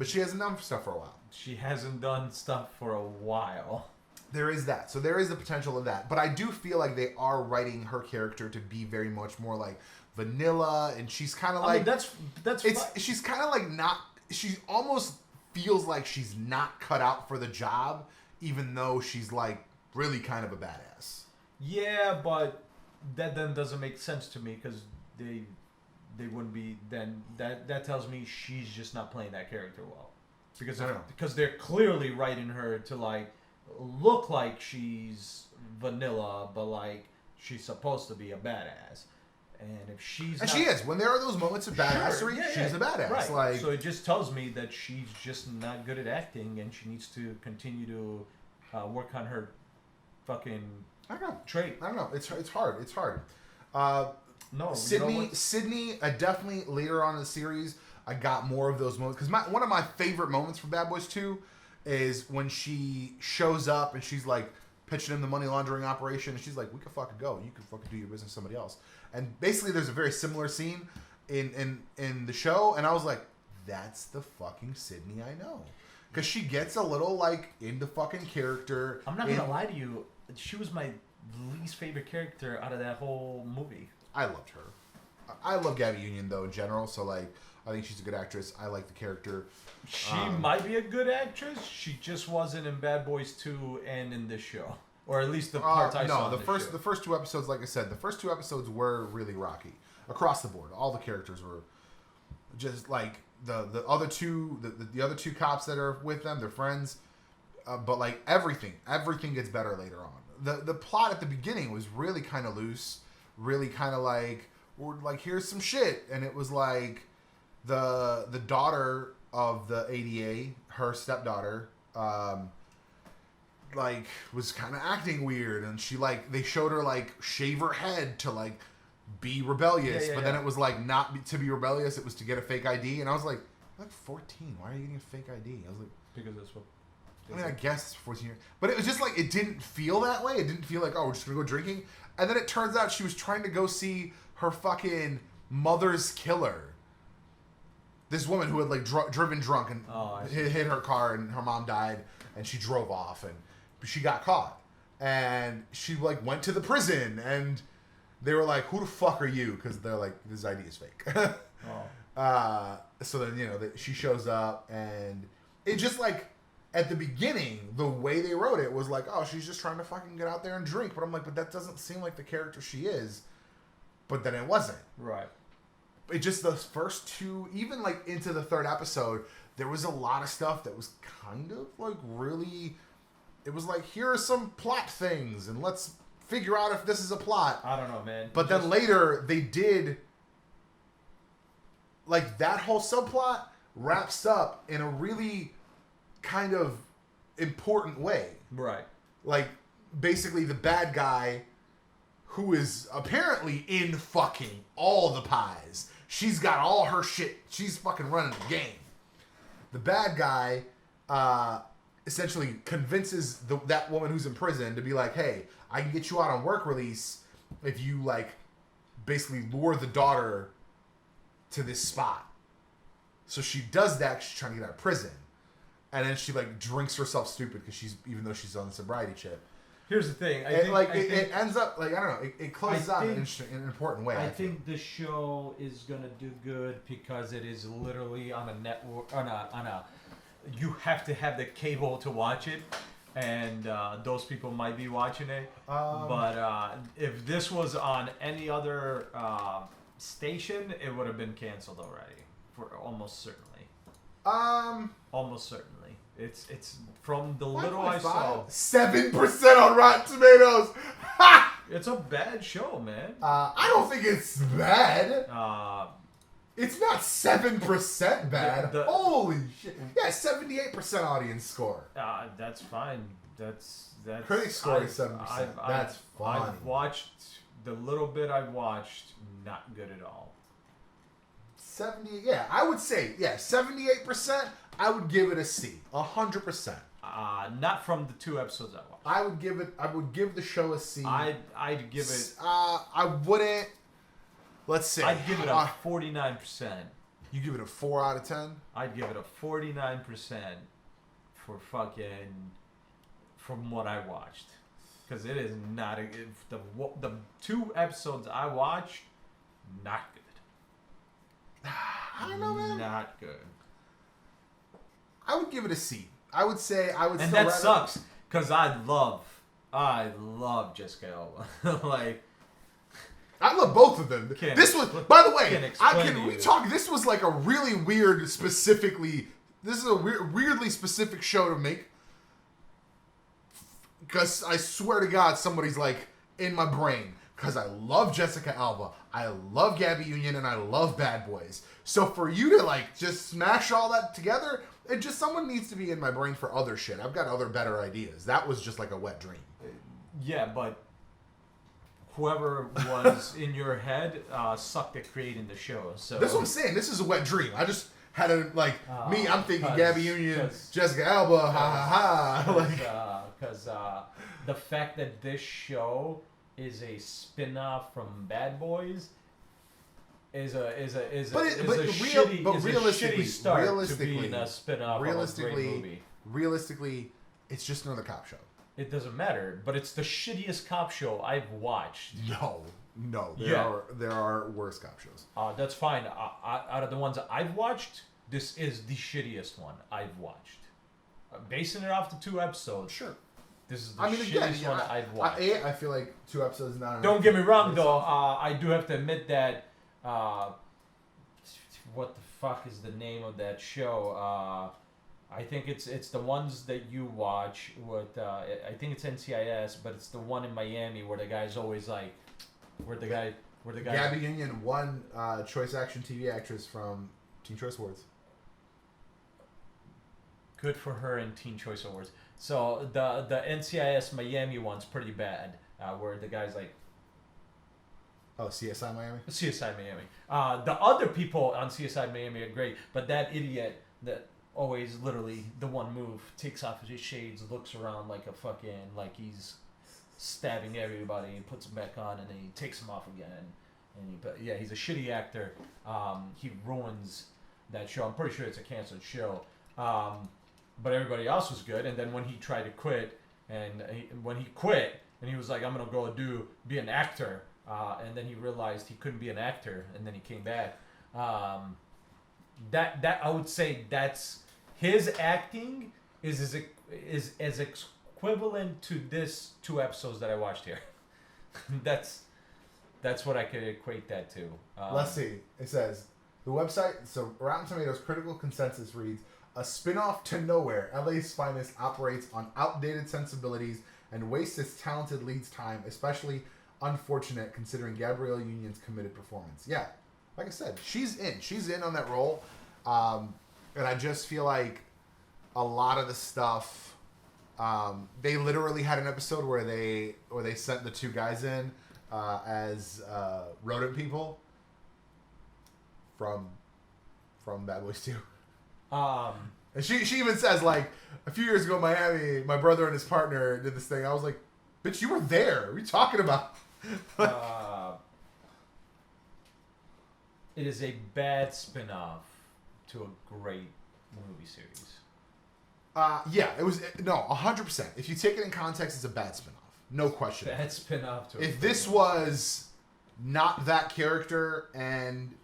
she hasn't done stuff for a while. She hasn't done stuff for a while. There is that. So there is the potential of that. But I do feel like they are writing her character to be very much more like vanilla, and she's kind of like... I mean, that's she's kind of like not... She almost feels like she's not cut out for the job, even though she's like really kind of a badass. Yeah, but that then doesn't make sense to me because they wouldn't be... Then that tells me she's just not playing that character well. Because they're clearly writing her to like look like she's vanilla, but like she's supposed to be a badass. And if she's she is. When there are those moments of badassery, she's a badass. Right. Like, so it just tells me that she's just not good at acting, and she needs to continue to work on her fucking trait. I don't know. It's hard. It's hard. No, Sydney. Definitely later on in the series, I got more of those moments because one of my favorite moments from Bad Boys 2 is when she shows up and she's like pitching him the money laundering operation, and she's like, "We could fucking go. You can fucking do your business with somebody else." And basically, there's a very similar scene in the show, and I was like, "That's the fucking Sydney I know," because she gets a little like into fucking character. I'm not gonna lie to you, she was my least favorite character out of that whole movie. I loved her. I love Gabby Union though in general, so like I think she's a good actress. I like the character. She might be a good actress. She just wasn't in Bad Boys 2 and in this show. Or at least the parts I saw. No, the first 2 episodes, like I said, the first 2 episodes were really rocky across the board. All the characters were just like the other two, the other 2 cops that are with them, they're friends. But like everything gets better later on. The plot at the beginning was really kind of loose, really kind of like, we're like, here's some shit, and it was like the daughter of the ADA, her stepdaughter, like was kind of acting weird, and she like they showed her like shave her head to like be rebellious, but then it was like not to be rebellious, it was to get a fake ID, and I was like 14, why are you getting a fake ID? I was like, because that's what I mean, I guess it's 14 years, but it was just like it didn't feel that way. It didn't feel like, oh, we're just gonna go drinking, and then it turns out she was trying to go see her fucking mother's killer. This woman who had like driven drunk and hit her car, and her mom died, and she drove off, and she got caught, and she like went to the prison, and they were like, "Who the fuck are you?" Because they're like, "This ID is fake." So then she shows up, and it just like at the beginning, the way they wrote it was like, "Oh, she's just trying to fucking get out there and drink," but I'm like, but that doesn't seem like the character she is. But then it wasn't. Right. It just the first 2, even like into the 3rd episode, there was a lot of stuff that was kind of like really. It was like, here are some plot things, and let's figure out if this is a plot. I don't know, man. But then later they did. Like that whole subplot wraps up in a really kind of important way. Right. Like basically the bad guy, who is apparently in fucking all the pies. She's got all her shit. She's fucking running the game. The bad guy essentially convinces that woman who's in prison to be like, hey, I can get you out on work release if you like basically lure the daughter to this spot. So she does that. She's trying to get out of prison. And then she like drinks herself stupid because even though she's on the sobriety chip. Here's the thing. It ends up like, I don't know. It closes out in an important way. I think the show is gonna do good because it is literally on a network. On a. You have to have the cable to watch it. and those people might be watching it. Um, But if this was on any other station, it would have been canceled already, for almost certainly. Almost certainly. It's from the little I saw. 7% on Rotten Tomatoes. Ha! It's a bad show, man. I don't think it's bad. Uh, It's not 7% bad. The- Holy shit! Yeah, 78% audience score. that's fine. That's Critics score is I've- 7%. I've- That's funny. I've watched the little bit I've watched. Not good at all. 70. Yeah, I would say 78%. I would give it a C. 100%. Not from the 2 episodes I watched. I would give the show a C. I'd give it. I wouldn't. Let's see. I'd give it a 49%. You give it a 4 out of 10. I'd give it a 49% for fucking from what I watched, because it is not the 2 episodes I watched, not good. I don't know, man. Not good. I would give it a C. I would say I would. And still that rather- sucks, because I love Jessica Alba. Like, I love both of them. Can't This was, expl- by the way, can't explain to we you. talk? This was like a really weird, specifically. This is a weirdly specific show to make. Because I swear to God, somebody's like in my brain. Because I love Jessica Alba, I love Gabby Union, and I love Bad Boys. So for you to like just smash all that together, it just someone needs to be in my brain for other shit. I've got other better ideas. That was just like a wet dream. yeah, but whoever was in your head sucked at creating the show. So That's what I'm saying. This is a wet dream. I just had a me. I'm thinking 'cause- Gabby Union, 'cause- Jessica Alba, ha ha ha. Like because the fact that this show is a spin-off from Bad Boys is a shitty start to being a spin-off of a great movie. realistically, it's just another cop show. It doesn't matter, but it's the shittiest cop show I've watched. No, Yeah. there are worse cop shows. That's fine. Out of the ones I've watched, this is the shittiest one I've watched. Basing it off the 2 episodes, Sure. this is the I mean, again, shittiest one I've watched. I feel like 2 episodes is not enough. Don't get me wrong, though. I do have to admit that. What the fuck is the name of that show? I think it's the ones that you watch. With I think it's NCIS, but it's the one in Miami where the guy's always like, where the guy. Gabby Union won Choice Action TV Actress from Teen Choice Awards. Good for her in Teen Choice Awards. So the NCIS Miami one's pretty bad, where the guy's like. Oh, CSI Miami? CSI Miami. The other people on CSI Miami are great, but that idiot that always literally the one move takes off his shades, looks around like a fucking like he's stabbing everybody, and puts them back on, and then he takes them off again. But yeah, he's a shitty actor. He ruins that show. I'm pretty sure it's a canceled show. But everybody else was good. And then when he tried to quit, when he quit, and he was like, "I'm gonna go be an actor." And then he realized he couldn't be an actor, and then he came back. That I would say that's his acting is as equivalent to this 2 episodes that I watched here. that's what I could equate that to. Let's see. It says the website. So Rotten Tomatoes critical consensus reads: a spin-off to Nowhere. LA's Finest operates on outdated sensibilities and wastes its talented lead's time, especially unfortunate considering Gabrielle Union's committed performance. Yeah, like I said, she's in on that role, and I just feel like a lot of the stuff. They literally had an episode where they sent the 2 guys in as rodent people from Bad Boys 2. And she even says, like, a few years ago in Miami, my brother and his partner did this thing. I was like, bitch, you were there. What are you talking about? It is a bad spin-off to a great movie series. Yeah, it was, no, 100%. If you take it in context, it's a bad spinoff. No question. Bad spin-off to a If great this movie. was not that character and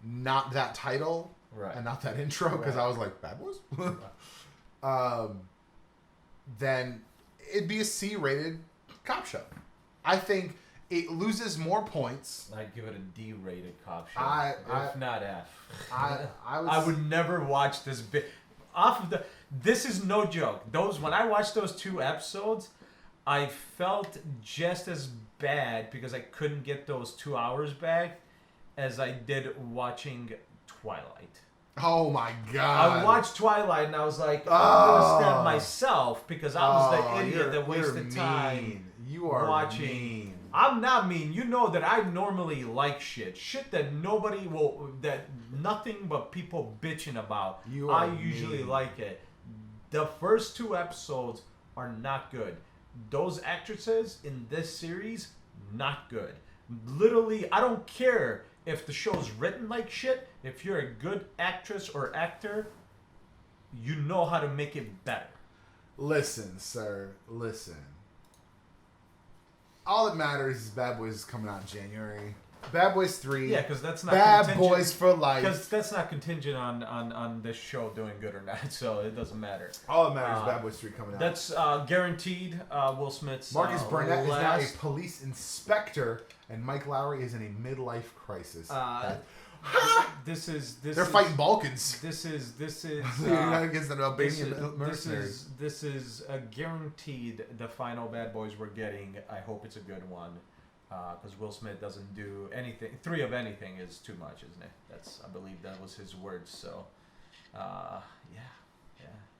not that title Right. and not that intro, because Right. I was like, Bad Boys? Then it'd be a C-rated cop show. I think it loses more points. I'd give it a D-rated cop show, if not F. I would never watch this bit off of the. This is no joke. When I watched those 2 episodes, I felt just as bad because I couldn't get those 2 hours back as I did watching Twilight. Oh my god! I watched Twilight and I was like, I'm gonna stab myself because I was the idiot that wasted time. You are watching. mean. I'm not mean. You know that I normally like shit that nobody will, that nothing but people bitching about. I usually mean. like it. The first 2 episodes are not good. Those actresses in this series, not good. Literally, I don't care if the show's written like shit. If you're a good actress or actor, you know how to make it better. Listen, sir. Listen. All that matters is Bad Boys is coming out in January. Bad Boys 3. Yeah, because that's not Bad Boys for life. Because that's not contingent on this show doing good or not, so it doesn't matter. All that matters is Bad Boys 3 coming out. That's guaranteed. Will Smith's Marcus Burnett is now a police inspector, and Mike Lowry is in a midlife crisis. They're fighting Balkans. This is against the Albanian mercenaries. This is guaranteed the final Bad Boys we're getting. I hope it's a good one. Because Will Smith doesn't do anything. 3 of anything is too much, isn't it? I believe that was his words. So, yeah,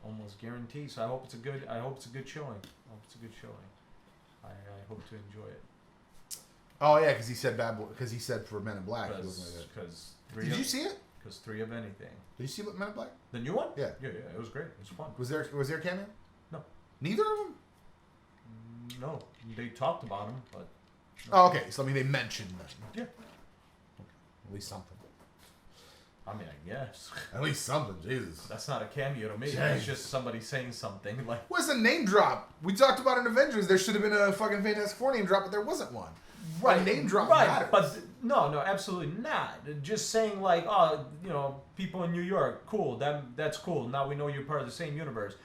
almost guaranteed. So I hope it's a good showing. I hope to enjoy it. Oh yeah, because he said Bad Boy. Because he said for Men in Black. Did you see it? Because 3 of anything. Did you see Men in Black? The new one? Yeah. Yeah. It was great. It was fun. Was there a cameo? No. Neither of them. No, they talked about him, but. Oh, okay. So I mean, they mentioned them. Yeah. At least something. I mean, I guess. At least something. Jesus. That's not a cameo to me. Jeez. It's just somebody saying something like. What's a name drop? We talked about in Avengers. There should have been a fucking Fantastic Four name drop, but there wasn't one. Right. A name drop right. matters. But no, absolutely not. Just saying like, oh, people in New York, cool. That's cool. Now we know you're part of the same universe.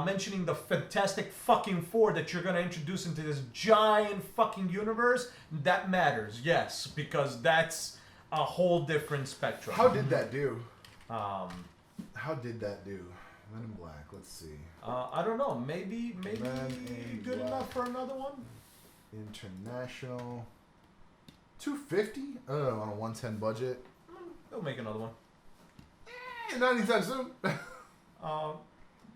Mentioning the Fantastic fucking Four that you're gonna introduce into this giant fucking universe, that matters. Yes, because that's a whole different spectrum. How did that do? How did that do? Men in Black. Let's see. I don't know. Maybe good Black. enough for another one. International. 250? Oh, on a 110 budget. They'll make another one. Not anytime soon.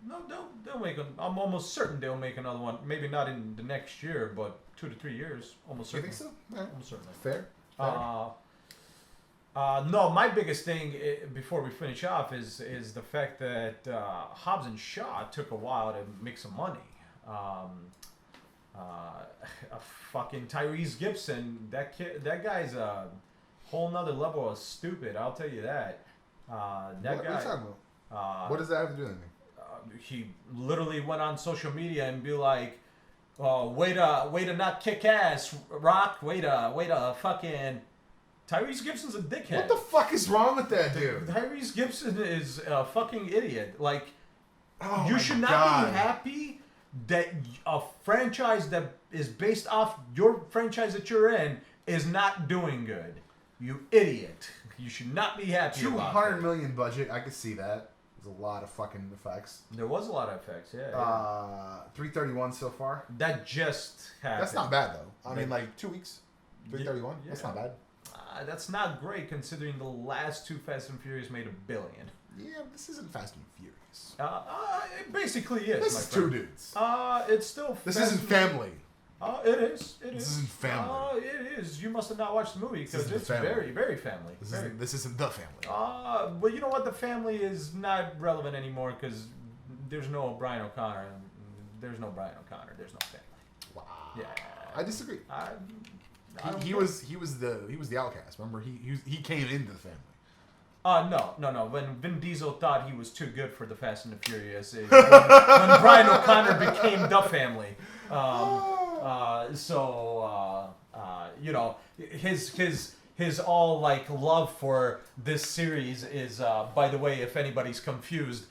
No, they'll make. I'm almost certain they'll make another one. Maybe not in the next year, but 2 to 3 years. Almost You certainly. think so? Right. Almost certainly. Fair. No, my biggest thing before we finish off is the fact that Hobbs and Shaw took a while to make some money. Fucking Tyrese Gibson, that guy's a whole nother level of stupid. I'll tell you that. What are you talking about? What does that have to do with anything? He literally went on social media and be like, "Oh, way to not kick ass, Rock. Way to fucking." Tyrese Gibson's a dickhead. What the fuck is wrong with that dude? Tyrese Gibson is a fucking idiot. Like, Oh you my should not God. be happy that a franchise that is based off your franchise that you're in is not doing good. You idiot. You should not be happy about that. $200 million budget. I could see that. There's a lot of fucking effects. There was a lot of effects, yeah. 331 so far. That just happened. That's not bad though. I mean, like 2 weeks. 331. Yeah. That's not bad. That's not great considering the last 2 Fast and Furious made $1 billion. Yeah, but this isn't Fast and Furious. It basically is. This my is friend. 2 dudes. It's still. This Fast isn't and- family. It is. It is. This isn't family. It is. You must have not watched the movie because isn't the it's family. very, very family. This isn't the family. But you know what? The family is not relevant anymore because there's no Brian O'Connor. There's no Brian O'Connor. There's no family. Wow. Yeah. I disagree. I don't He get- was the outcast. Remember, he came into the family. No. When Vin Diesel thought he was too good for the Fast and the Furious, is when Brian O'Connor became the family. His all like love for this series is, by the way, if anybody's confused,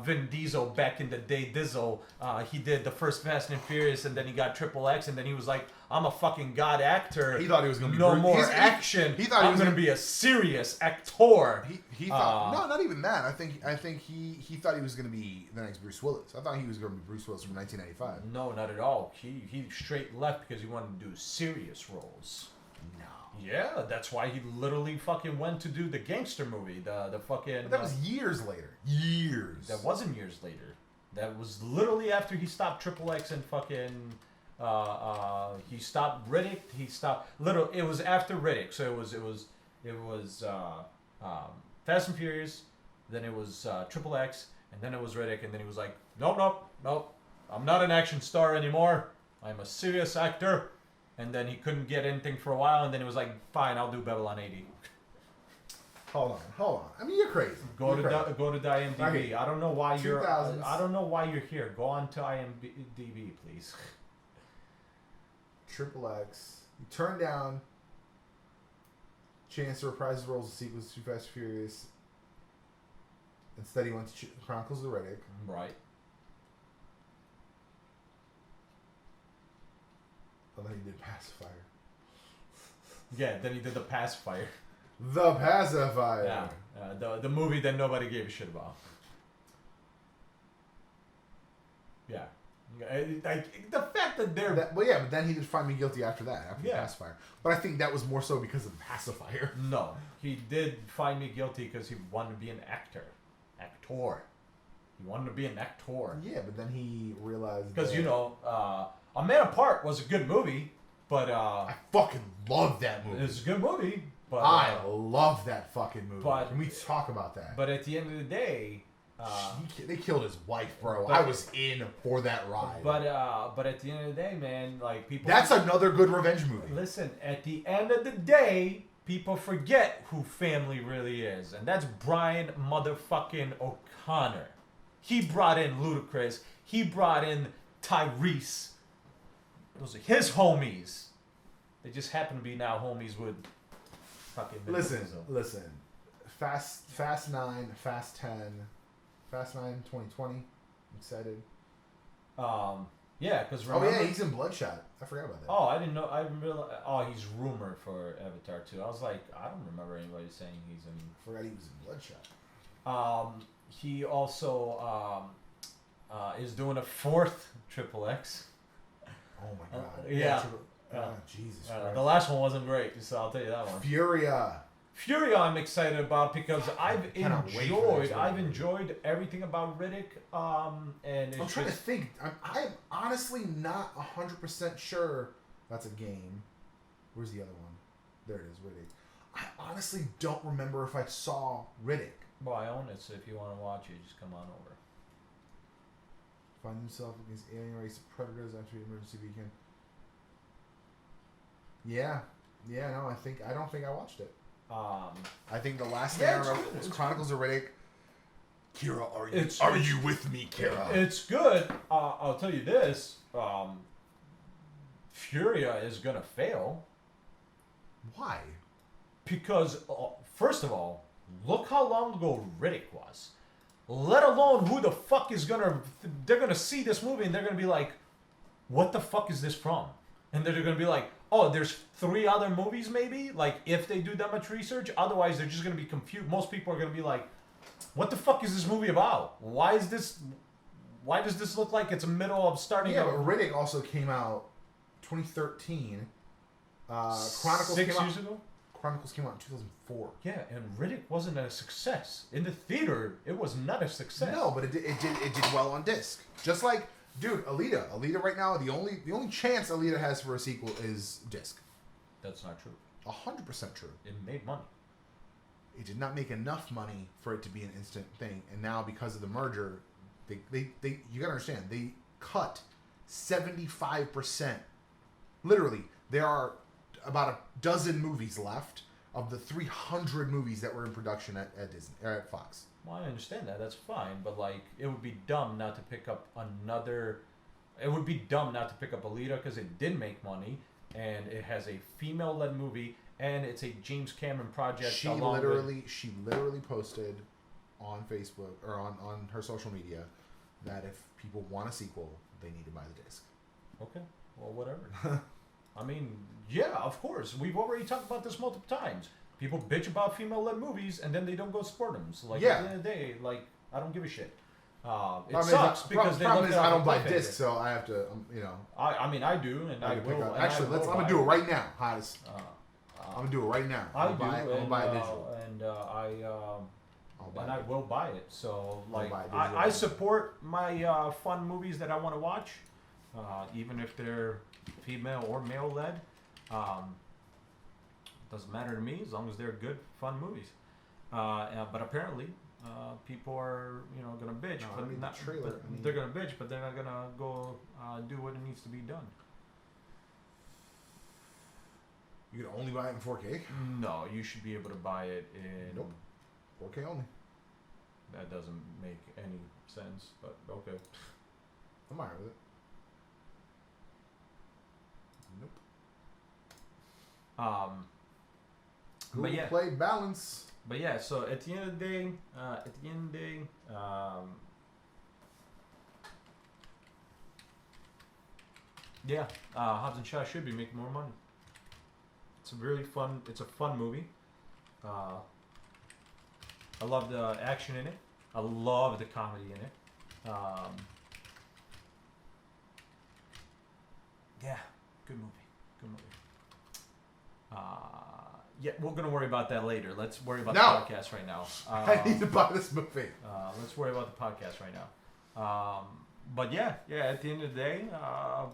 Vin Diesel back in the day. Diesel, he did the first Fast and Furious, and then he got Triple X, and then he was like, "I'm a fucking god actor. He thought he was gonna be no Bruce- more he's- action. he thought he I'm was gonna gonna- be a serious actor." He thought no, not even that. I think he thought he was going to be the next Bruce Willis. I thought he was going to be Bruce Willis from 1995. No, not at all. He straight left because he wanted to do serious roles. No, Yeah, that's why he literally fucking went to do the gangster movie. The fucking. but that was years later. Years. That wasn't years later. That was literally after he stopped Triple X and fucking. He stopped Riddick. He stopped. It was after Riddick. So it was Fast and Furious. Then it was Triple X, and then it was Riddick, and then he was like, nope. I'm not an action star anymore. I'm a serious actor. And then he couldn't get anything for a while, and then he was like, fine, I'll do Babylon 80. Hold on. I mean, you're crazy. Go You're crazy. to the IMDb. Right. I don't know why you're. 2000s. I don't know why you're here. Go on to IMDb, please. Triple X. He turned down chance to reprise his roles as sequels to Fast and Furious. Instead, he went to Chronicles of Riddick. Right. And then he did Pacifier. Yeah. Then he did the Pacifier. The Pacifier. Yeah. The movie that nobody gave a shit about. Yeah. Like the fact that they're. But then he did Find Me Guilty after that, after Yeah. the Pacifier. But I think that was more so because of the Pacifier. No, he did find me guilty because he wanted to be an actor. He wanted to be an actor. Yeah, but then he realized Because that- A Man Apart was a good movie, but I fucking love that movie. it's a good movie. But I love that fucking movie. but- Can we talk about that? but at the end of the day, They killed his wife, bro. but- I was in for that ride. but at the end of the day, man, like people. That's another good revenge movie. Listen, at the end of the day, people forget who family really is, and that's Brian motherfucking O'Connor. He brought in Ludacris. He brought in Tyrese. Those are his homies. They just happen to be now homies with fucking. Vin Diesel. Listen. Fast 9, Fast 10, Fast 9 2020. I'm excited. Yeah, because Oh yeah, he's in Bloodshot. I forgot about that. Oh, I didn't know. I realized. Oh, he's rumored for Avatar 2. I was like, I don't remember anybody saying he's in. I forgot he was in Bloodshot. He also is doing a 4th Triple X. Oh my god. Yeah. Jesus Christ. The last one wasn't great, so I'll tell you that one. Furia. Furia, I'm excited about because I've cannot wait for this I've movie. enjoyed everything about Riddick. And it's I'm trying to just, think. I'm honestly not 100% sure that's a game. Where's the other one? There it is, Riddick. I honestly don't remember if I saw Riddick. well, I own it, so if you want to watch it, just come on over. Find himself against alien race predators after the emergency weekend. Yeah. Yeah, no, I don't think I watched it. I think the last thing Yeah, I it's remember good, was it's Chronicles of Riddick. Kira, It's- are you with me, Kira? It's good. I'll tell you this. Furia is gonna fail Why? because first of all, look how long ago Riddick was. Let alone who the fuck is gonna. They're gonna see this movie and they're gonna be like, "What the fuck is this from?" And they're gonna be like, "Oh, there's 3 other movies, maybe." Like if they do that much research, otherwise they're just gonna be confused. Most people are gonna be like, "What the fuck is this movie about? Why is this? Why does this look like it's a middle of starting?" Yeah, a, but Riddick also came out 2013. Chronicles 6 came years out. ago. Chronicles came out in 2004. Yeah, and Riddick wasn't a success in the theater. It was not a success. No, but it did well on disc. Just like, dude, Alita. Alita right now, the only chance Alita has for a sequel is disc. That's not true. 100% true. It made money. It did not make enough money for it to be an instant thing, and now because of the merger, they you gotta understand, they cut 75%. Literally, there are about a dozen movies left of the 300 movies that were in production at Disney or at Fox. Well, I understand that. That's fine. But, like, it would be dumb not to pick up another... It would be dumb not to pick up Alita because it did make money. And it has a female-led movie. And it's a James Cameron project. She along with- literally posted on Facebook or on her social media that if people want a sequel, they need to buy the disc. Okay. Well, whatever. I mean, yeah, of course. We've already talked about this multiple times. People bitch about female-led movies, and then they don't go support them. So, like, Yeah. at the end of the day, like, I don't give a shit. It Problem sucks is, because they problem look is at I it don't as buy a discs, so I have to, you know. I mean, I do, and I I can pick will. up. And Actually, I will I'm gonna buy do it right now, Hodges. I'm Uh, gonna do it right now. I I'll do, buy it. I'm gonna and, buy a digital. I'll buy and it. I will buy it. So, like, buy it I digitally. support my fun movies that I want to watch, even if they're female or male-led. Doesn't matter to me as long as they're good, fun movies. But apparently, people are, gonna bitch. No, I but mean the not, trailer. but I mean- they're gonna bitch, but they're not gonna go do what it needs to be done. You can only buy it in 4K. No, you should be able to buy it in. Nope. 4K only. That doesn't make any sense, but okay. I'm alright with it. Nope. But Google yeah. Play balance. But yeah, so at the end of the day, yeah, Hobbs and Shaw should be making more money. It's a really fun. It's a fun movie. I love the action in it. I love the comedy in it. Yeah, good movie. Good movie. Yeah, we're gonna worry about that later. Let's worry about No. the podcast right now. I need to buy this movie. Let's worry about the podcast right now. But yeah. At the end of the day, yeah,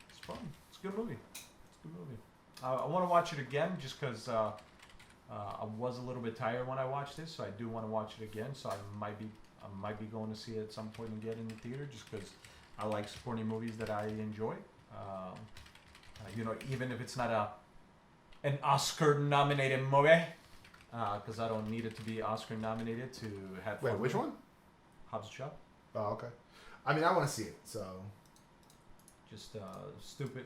it's fun. It's a good movie. I want to watch it again just because I was a little bit tired when I watched this, so I do want to watch it again. So I might be going to see it at some point again in the theater just because I like supporting movies that I enjoy. Even if it's not an Oscar-nominated movie, because I don't need it to be Oscar-nominated to have fun. Wait, which with. one? Hobbs and Shaw. Oh, okay. I mean, I want to see it, so. Just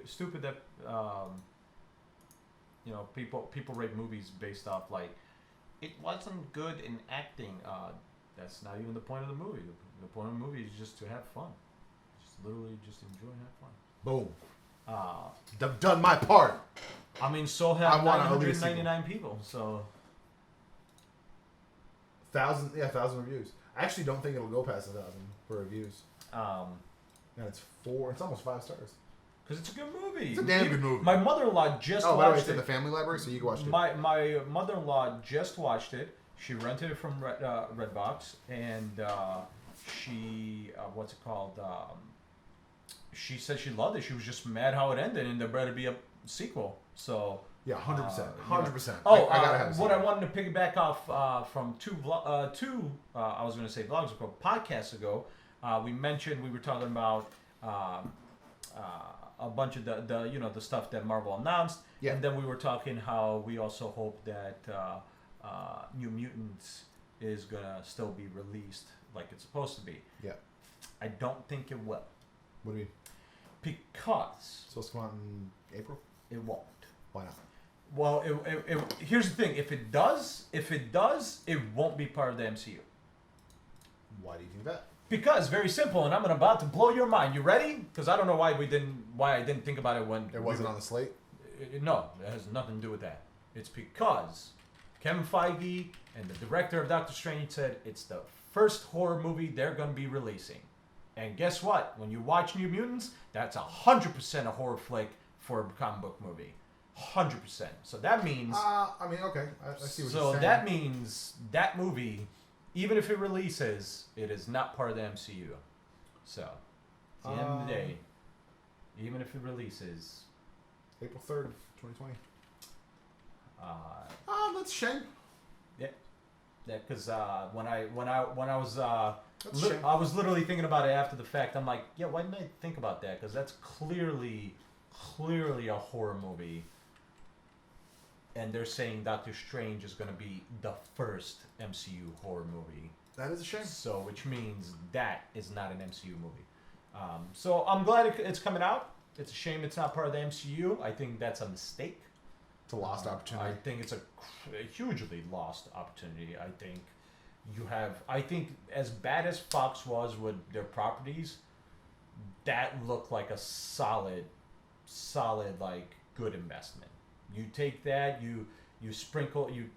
stupid that people rate movies based off like it wasn't good in acting. That's not even the point of the movie. The point of the movie is just to have fun. Just literally just enjoy and have fun. Boom. Done my part. I mean, so have I want a release 999 people. So 1,000 reviews. I actually don't think it'll go past 1,000 for reviews. And it's almost 5 stars. because it's a good movie. It's a damn good movie. My mother-in-law just Oh, by the way, watched it's in it. the family library, so you can watch it. My mother-in-law just watched it. She rented it from Redbox, and she what's it called? She said she loved it. She was just mad how it ended, and there better be a sequel. So Yeah, 100%. you 100%. oh, I gotta have a what sequel. I wanted to piggyback off from two I was going to say vlogs ago, podcasts ago. We were talking about a bunch of the stuff that Marvel announced, Yeah. and then we were talking how we also hope that New Mutants is gonna still be released like it's supposed to be. Yeah. I don't think it will What do you mean? because Supposed to come out in April? it won't. Why not? Well, here's the thing: if it does, it won't be part of the MCU. Why do you think that? Because very simple, and I'm about to blow your mind. You ready? Because I don't know why I didn't think about it when It wasn't on the slate? No, it has nothing to do with that. It's because Kevin Feige and the director of Doctor Strange said it's the first horror movie they're going to be releasing. And guess what? When you watch New Mutants, that's 100% a horror flick for a comic book movie. 100%. So that means... I mean, okay. I see what you're So saying. that means that movie, even if it releases, it is not part of the MCU. So, at the end of the day, even if it releases... April 3rd, 2020. That's a shame. Yeah, because when I was That's a shame. I was literally thinking about it after the fact. I'm like, yeah, why didn't I think about that? Because that's clearly a horror movie, and they're saying Doctor Strange is going to be the first MCU horror movie. That is a shame. So, which means that is not an MCU movie. So I'm glad it's coming out. It's a shame it's not part of the MCU. I think that's a mistake. It's a lost opportunity. I think it's a hugely lost opportunity. I think as bad as Fox was with their properties, that looked like a solid like good investment. You take that, you sprinkle, you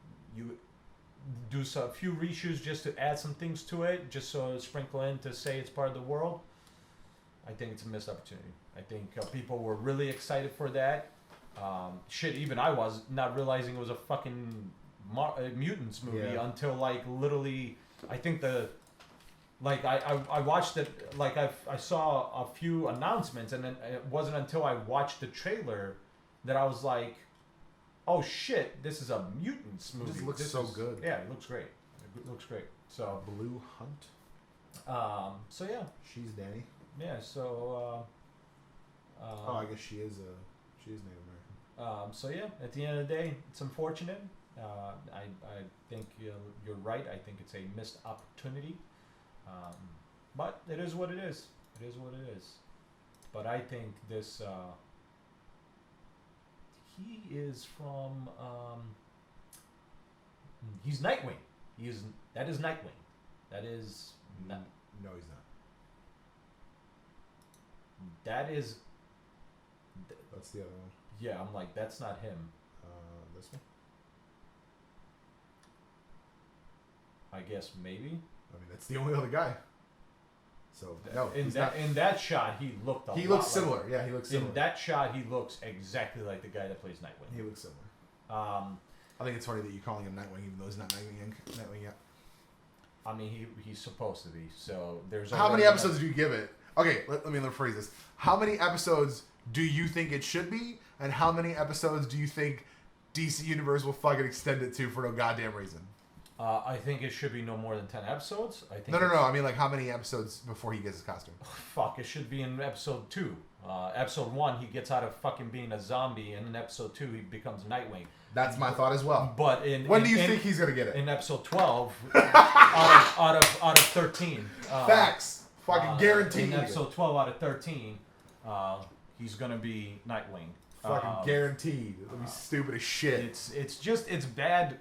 do a few reshoots just to add some things to it, just so sprinkle in to say it's part of the world. I think it's a missed opportunity. I think people were really excited for that. Even I was not realizing it was a fucking mutants movie until like literally. I think I watched it, like I saw a few announcements, and then it wasn't until I watched the trailer that I was like, oh shit, this is a mutants movie. This looks so good. Yeah, it looks great. It looks great. So Blue Hunt. So yeah. She's Danny. Yeah. So. I guess she is Native American. So yeah, at the end of the day, it's unfortunate. I think you're right. I think it's a missed opportunity. But it is what it is. It is what it is. But I think this. He is from. He's Nightwing. That is Nightwing. That is. No, he's not. That is. That's the other one. Yeah, I'm like, that's not him. This one? I guess maybe. I mean, that's the only other guy. So no, in that shot, he looked. He looks similar. Yeah, he looks similar. In that shot, he looks exactly like the guy that plays Nightwing. He looks similar. I think it's funny that you're calling him Nightwing, even though he's not Nightwing yet. I mean, he's supposed to be. So there's. How many episodes do you give it? Okay, let me rephrase this. How many episodes do you think it should be, and how many episodes do you think DC Universe will fucking extend it to for no goddamn reason? I think it should be no more than 10 episodes. I think. No. I mean, like, how many episodes before he gets his costume? Fuck, it should be in episode 2. Episode 1, he gets out of fucking being a zombie, and in episode 2, he becomes Nightwing. That's my thought as well. But when do you think he's gonna get it? In episode 12, out of 13. Facts. Fucking guaranteed. In episode 12 out of 13, he's gonna be Nightwing. Fucking guaranteed. It'll be stupid as shit. It's bad.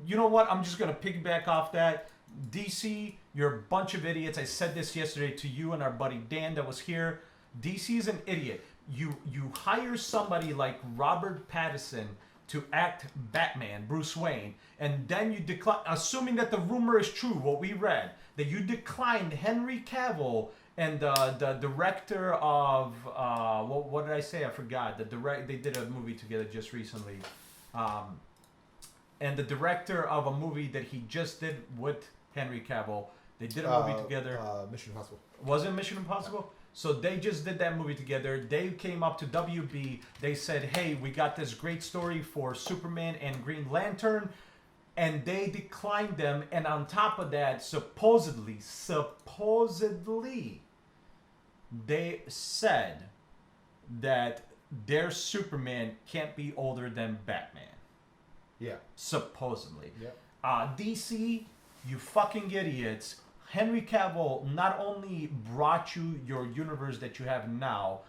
You know what? I'm just gonna piggyback off that. DC, you're a bunch of idiots. I said this yesterday to you and our buddy Dan that was here. DC is an idiot. You hire somebody like Robert Pattinson to act Batman, Bruce Wayne, and then you decline, assuming that the rumor is true, what we read, that you declined Henry Cavill and the director of what did I say? I forgot. They did a movie together just recently. And the director of a movie that he just did with Henry Cavill, they did a movie together. Mission Impossible. Was it Mission Impossible? So they just did that movie together. They came up to WB. They said, hey, we got this great story for Superman and Green Lantern. And they declined them. And on top of that, supposedly, they said that their Superman can't be older than Batman. Yeah. Supposedly. Yep. DC, you fucking idiots. Henry Cavill not only brought you your universe that you have now,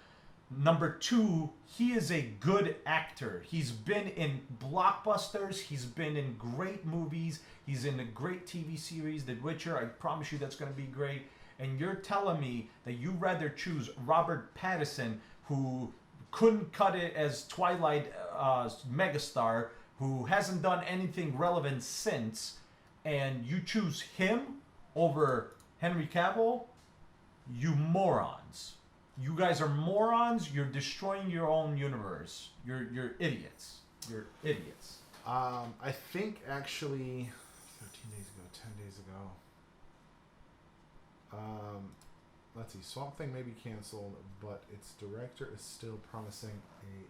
number 2, he is a good actor. He's been in blockbusters. He's been in great movies. He's in a great TV series, The Witcher. I promise you that's going to be great. And you're telling me that you'd rather choose Robert Pattinson, who couldn't cut it as Twilight megastar, who hasn't done anything relevant since, and you choose him over Henry Cavill? You morons. You guys are morons. You're destroying your own universe. You're idiots. You're idiots. I think actually 13 days ago, 10 days ago. Let's see. Swamp Thing may be canceled, but its director is still promising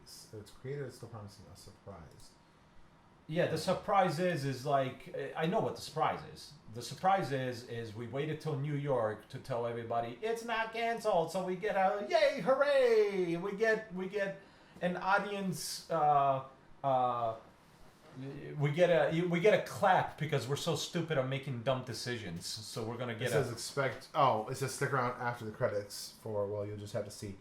its creator is still promising a surprise. Yeah, the surprise is like, I know what the surprise is. The surprise is we waited till New York to tell everybody it's not canceled, so we get a yay, hooray! We get an audience. We get a clap because we're so stupid at making dumb decisions. So we're gonna get. It says it says stick around after the credits for, well, you'll just have to see.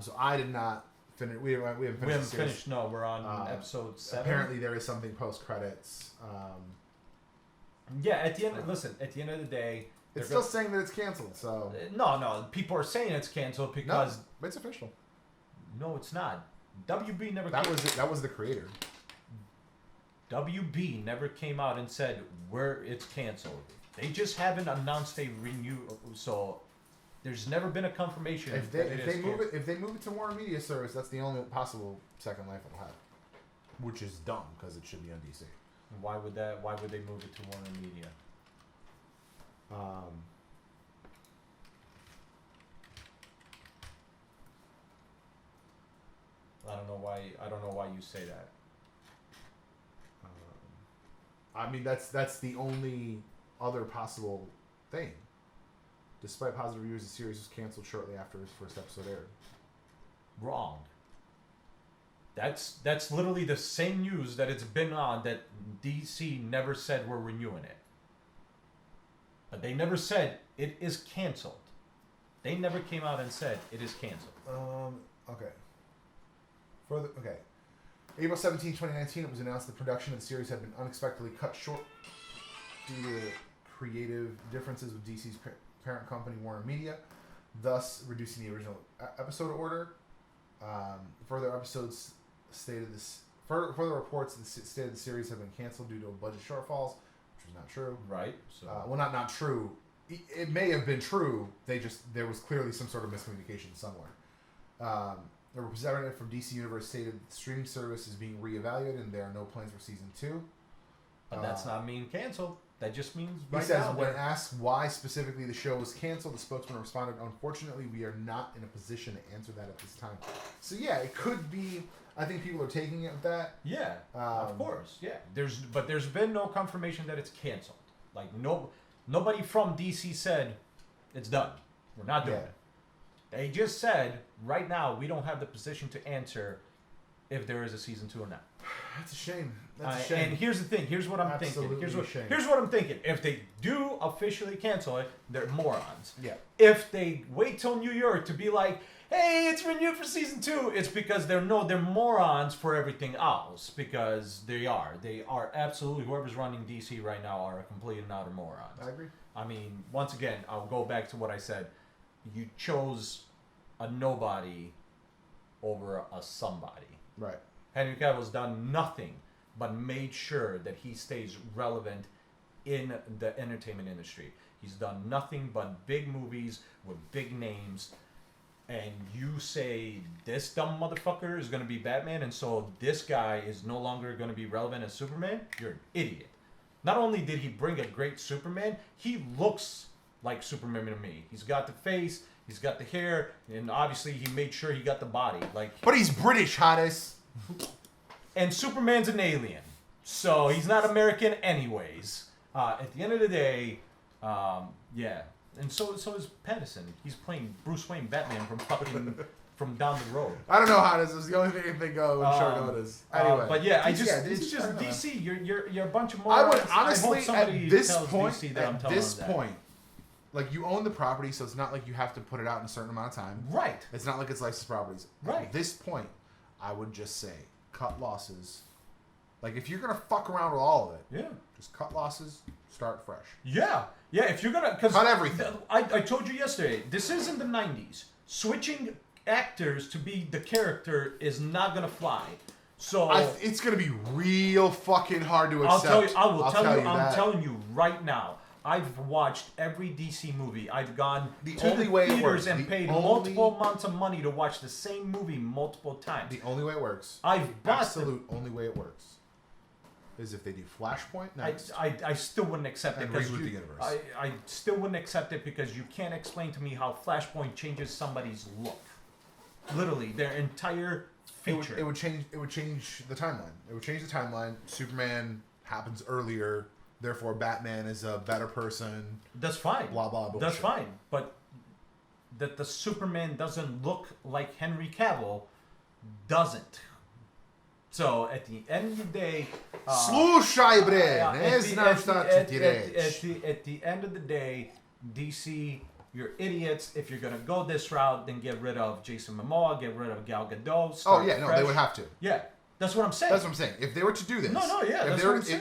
So I did not finished. We haven't finished. We haven't the series. finished. No, we're on episode 7. Apparently, there is something post credits. Yeah, at the end. Listen, at the end of the day, It's still saying that it's canceled. So no. People are saying it's canceled because it's official. no, it's not. WB never. That was the creator. WB never came out and said where it's canceled. They just haven't announced a renew. So there's never been a confirmation. If they move it to Warner Media Service, that's the only possible second life it'll have, which is dumb because it should be on DC. Why would they move it to Warner Media? I don't know why you say that. I mean, that's the only other possible thing. Despite positive reviews, the series was canceled shortly after its first episode aired. Wrong. That's literally the same news that it's been on that DC never said we're renewing it. But they never said it is canceled. They never came out and said it is canceled. Okay. April 17, 2019, it was announced the production of the series had been unexpectedly cut short due to creative differences with DC's parent company, Warner Media, thus reducing the original episode order. Further reports stated the series have been canceled due to budget shortfalls, which was not true. Right. So not true. It may have been true. There was clearly some sort of miscommunication somewhere. A representative from DC Universe stated that the streaming service is being reevaluated and there are no plans for season 2. But that's not mean canceled. That just means He says when asked why specifically the show was canceled, the spokesman responded, "Unfortunately, we are not in a position to answer that at this time." So yeah, it could be. I think people are taking it with that. Yeah, of course. Yeah, there's been no confirmation that it's canceled. Like nobody from DC said it's done. We're not doing it. They just said right now we don't have the position to answer if there is a season 2 or not. That's a shame. That's a shame. And here's the thing. Here's what I'm thinking. Here's what I'm thinking. If they do officially cancel it, they're morons. Yeah. If they wait till New York to be like, hey, it's renewed for season 2, it's because they're morons for everything else. Because they are. They are absolutely, whoever's running DC right now are a complete and utter morons. I agree. I mean, once again, I'll go back to what I said. You chose a nobody over a somebody. Right. Henry Cavill's done nothing but made sure that he stays relevant in the entertainment industry. He's done nothing but big movies with big names. And you say this dumb motherfucker is going to be Batman, and so this guy is no longer going to be relevant as Superman? You're an idiot. Not only did he bring a great Superman, he looks like Superman to me. He's got the face, he's got the hair, and obviously he made sure he got the body. But he's British, Hottest. And Superman's an alien, so he's not American anyways. At the end of the day, yeah. And so is Pattinson. He's playing Bruce Wayne Batman from down the road. I don't know how this is the only thing I can think of in short notice. Anyway, but yeah, it's just DC. You're a bunch of morons. I would honestly at this point, DC like you own the property, so it's not like you have to put it out in a certain amount of time. Right. It's not like it's licensed properties. Right. At this point, I would just say cut losses. Like if you're gonna fuck around with all of it, yeah, just cut losses, start fresh. Yeah. If you're gonna cut everything. I told you yesterday, this isn't the '90s. Switching actors to be the character is not gonna fly. So it's gonna be real fucking hard to accept. I'm telling you right now. I've watched every DC movie. I've gone to the theaters and paid multiple amounts of money to watch the same movie multiple times. The only way it works. Only way it works is if they do Flashpoint next. I still wouldn't accept it because reboot the universe. I still wouldn't accept it because you can't explain to me how Flashpoint changes somebody's look. Literally, their entire feature. It would change the timeline. It would change the timeline. Superman happens earlier. Therefore, Batman is a better person. That's fine. Blah, blah, blah. That's fine. But that the Superman doesn't look like Henry Cavill doesn't. So, at the end of the day... Slušaj, bre! Ne znaš šta ću ti reći. At the end of the day, DC you're idiots. If you're gonna go this route, then get rid of Jason Momoa, get rid of Gal Gadot. Oh start yeah, no, fresh. they would have to. Yeah, that's what I'm saying. That's what I'm saying. If they were to do this,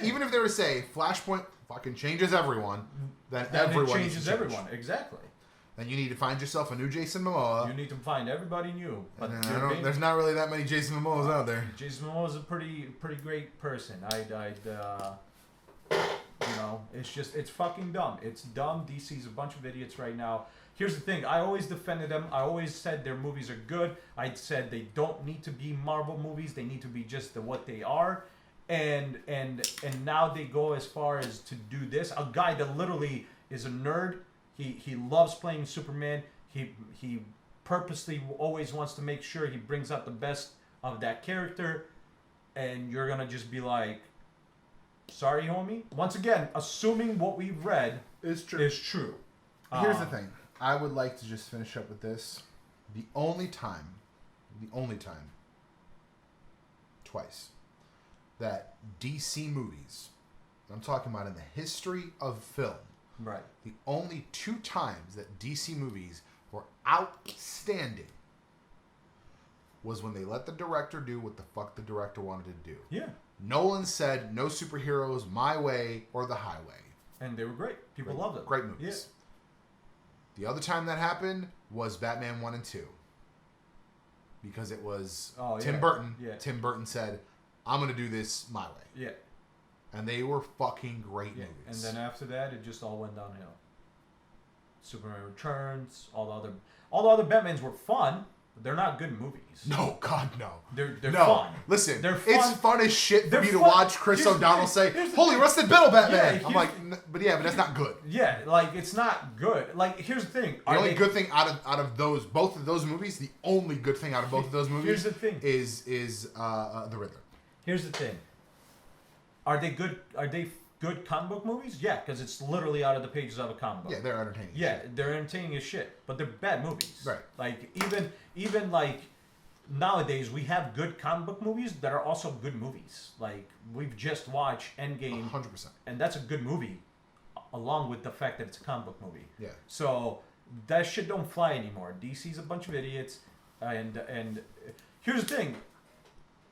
even if they were to say Flashpoint fucking changes everyone, then everyone it changes everyone. Exactly. Then you need to find yourself a new Jason Momoa. You need to find everybody new. But There's not really that many Jason Momoas out there. Jason Momoa is a pretty great person. It's fucking dumb. It's dumb. DC's a bunch of idiots right now. Here's the thing. I always defended them. I always said their movies are good. I said they don't need to be Marvel movies. They need to be just what they are. And now they go as far as to do this. A guy that literally is a nerd. He loves playing Superman. He purposely always wants to make sure he brings out the best of that character. And you're gonna just be like, sorry, homie. Once again, assuming what we've read is true. Here's the thing. I would like to just finish up with this. The only time, twice, that DC movies, I'm talking about in the history of film, right? The only 2 times that DC movies were outstanding was when they let the director do what the fuck the director wanted to do. Yeah. Nolan said, no superheroes, my way or the highway. And they were great. People loved them. Great movies. Yeah. The other time that happened was Batman 1 and 2. Because it was Tim Burton. Yeah. Tim Burton said, I'm going to do this my way. Yeah. And they were fucking great movies. And then after that, it just all went downhill. Superman Returns, all the other Batmans were fun, but they're not good movies. No, God, no. They're no. fun. Listen, they're fun. It's fun as shit for me to watch Chris O'Donnell say, "Holy rusted biddle, Batman." I'm like, but that's not good. Yeah, like it's not good. Like here's the thing. The only good thing out of both of those movies, the only good thing out of both of those movies, here's the thing. is the Riddler. Here's the thing. Are they good? Are they good comic book movies? Yeah, because it's literally out of the pages of a comic book. Yeah, they're entertaining. Yeah, they're entertaining as shit, but they're bad movies. Right. Like even like nowadays we have good comic book movies that are also good movies. Like we've just watched Endgame. 100%. And that's a good movie, along with the fact that it's a comic book movie. Yeah. So that shit don't fly anymore. DC's a bunch of idiots, and here's the thing.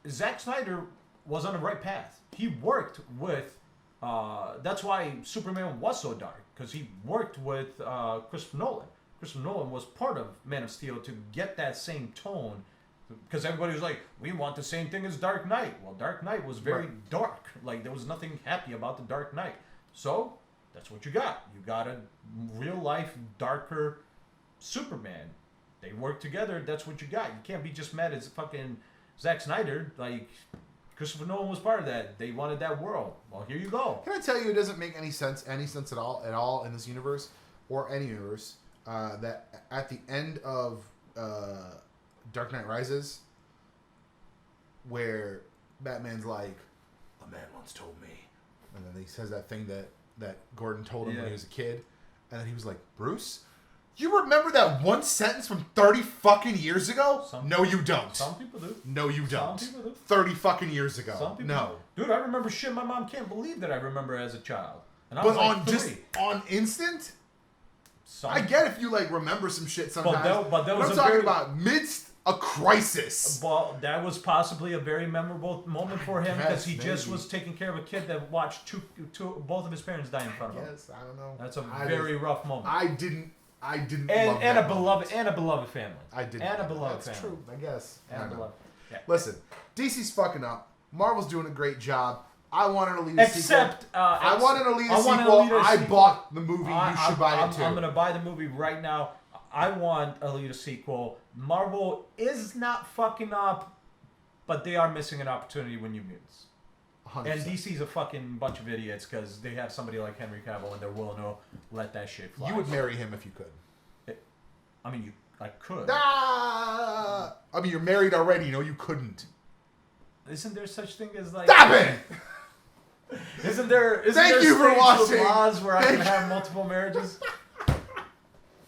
Zack Snyder was on the right path. He worked with. That's why Superman was so dark, because he worked with Christopher Nolan. Christopher Nolan was part of Man of Steel to get that same tone, because everybody was like, we want the same thing as Dark Knight. Well, Dark Knight was very dark. Like, there was nothing happy about the Dark Knight. So, that's what you got. You got a real-life, darker Superman. They work together. That's what you got. You can't be just mad at fucking Zack Snyder. Like, Christopher Nolan was part of that. They wanted that world. Well, here you go. Can I tell you, it doesn't make any sense at all in this universe or any universe that at the end of Dark Knight Rises, where Batman's like, "A man once told me," and then he says that thing that Gordon told him when he was a kid, and then he was like, "Bruce, you remember that one sentence from 30 fucking years ago?" No, you don't. Some people do. No, you don't. Some people do. 30 fucking years ago. Some people no. do. Dude, I remember shit my mom can't believe that I remember as a child. And I but was like on 3. just on instant? I get if you like remember some shit sometimes. But that was I'm talking about midst a crisis. Well, that was possibly a very memorable moment for him, because he just maybe. was taking care of a kid that watched both of his parents die in front of him. Yes, I don't know. That's a very rough moment. I didn't and love and that a beloved and a beloved family. I didn't. And a beloved That's family. true, I guess. And I a know. beloved. Yeah. Listen, DC's fucking up. Marvel's doing a great job. I wanted to lead a sequel. Except I wanted to lead a sequel. I bought the movie. You should buy it too. I'm going to buy the movie right now. I want a lead a sequel. Marvel is not fucking up, but they are missing an opportunity with New Mutants. 100%. And DC's a fucking bunch of idiots, because they have somebody like Henry Cavill and they're willing to let that shit fly. You would marry him if you could. I mean, I could. I mean, you're married already. No, you couldn't. Isn't there such thing as like? Stop it! Isn't there? Thank you for watching. Laws where I can have multiple marriages.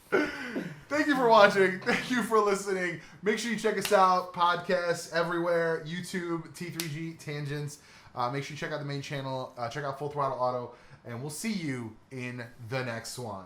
Thank you for watching. Thank you for listening. Make sure you check us out. Podcasts everywhere. YouTube, T3G Tangents. Make sure you check out the main channel. Check out Full Throttle Auto. And we'll see you in the next one.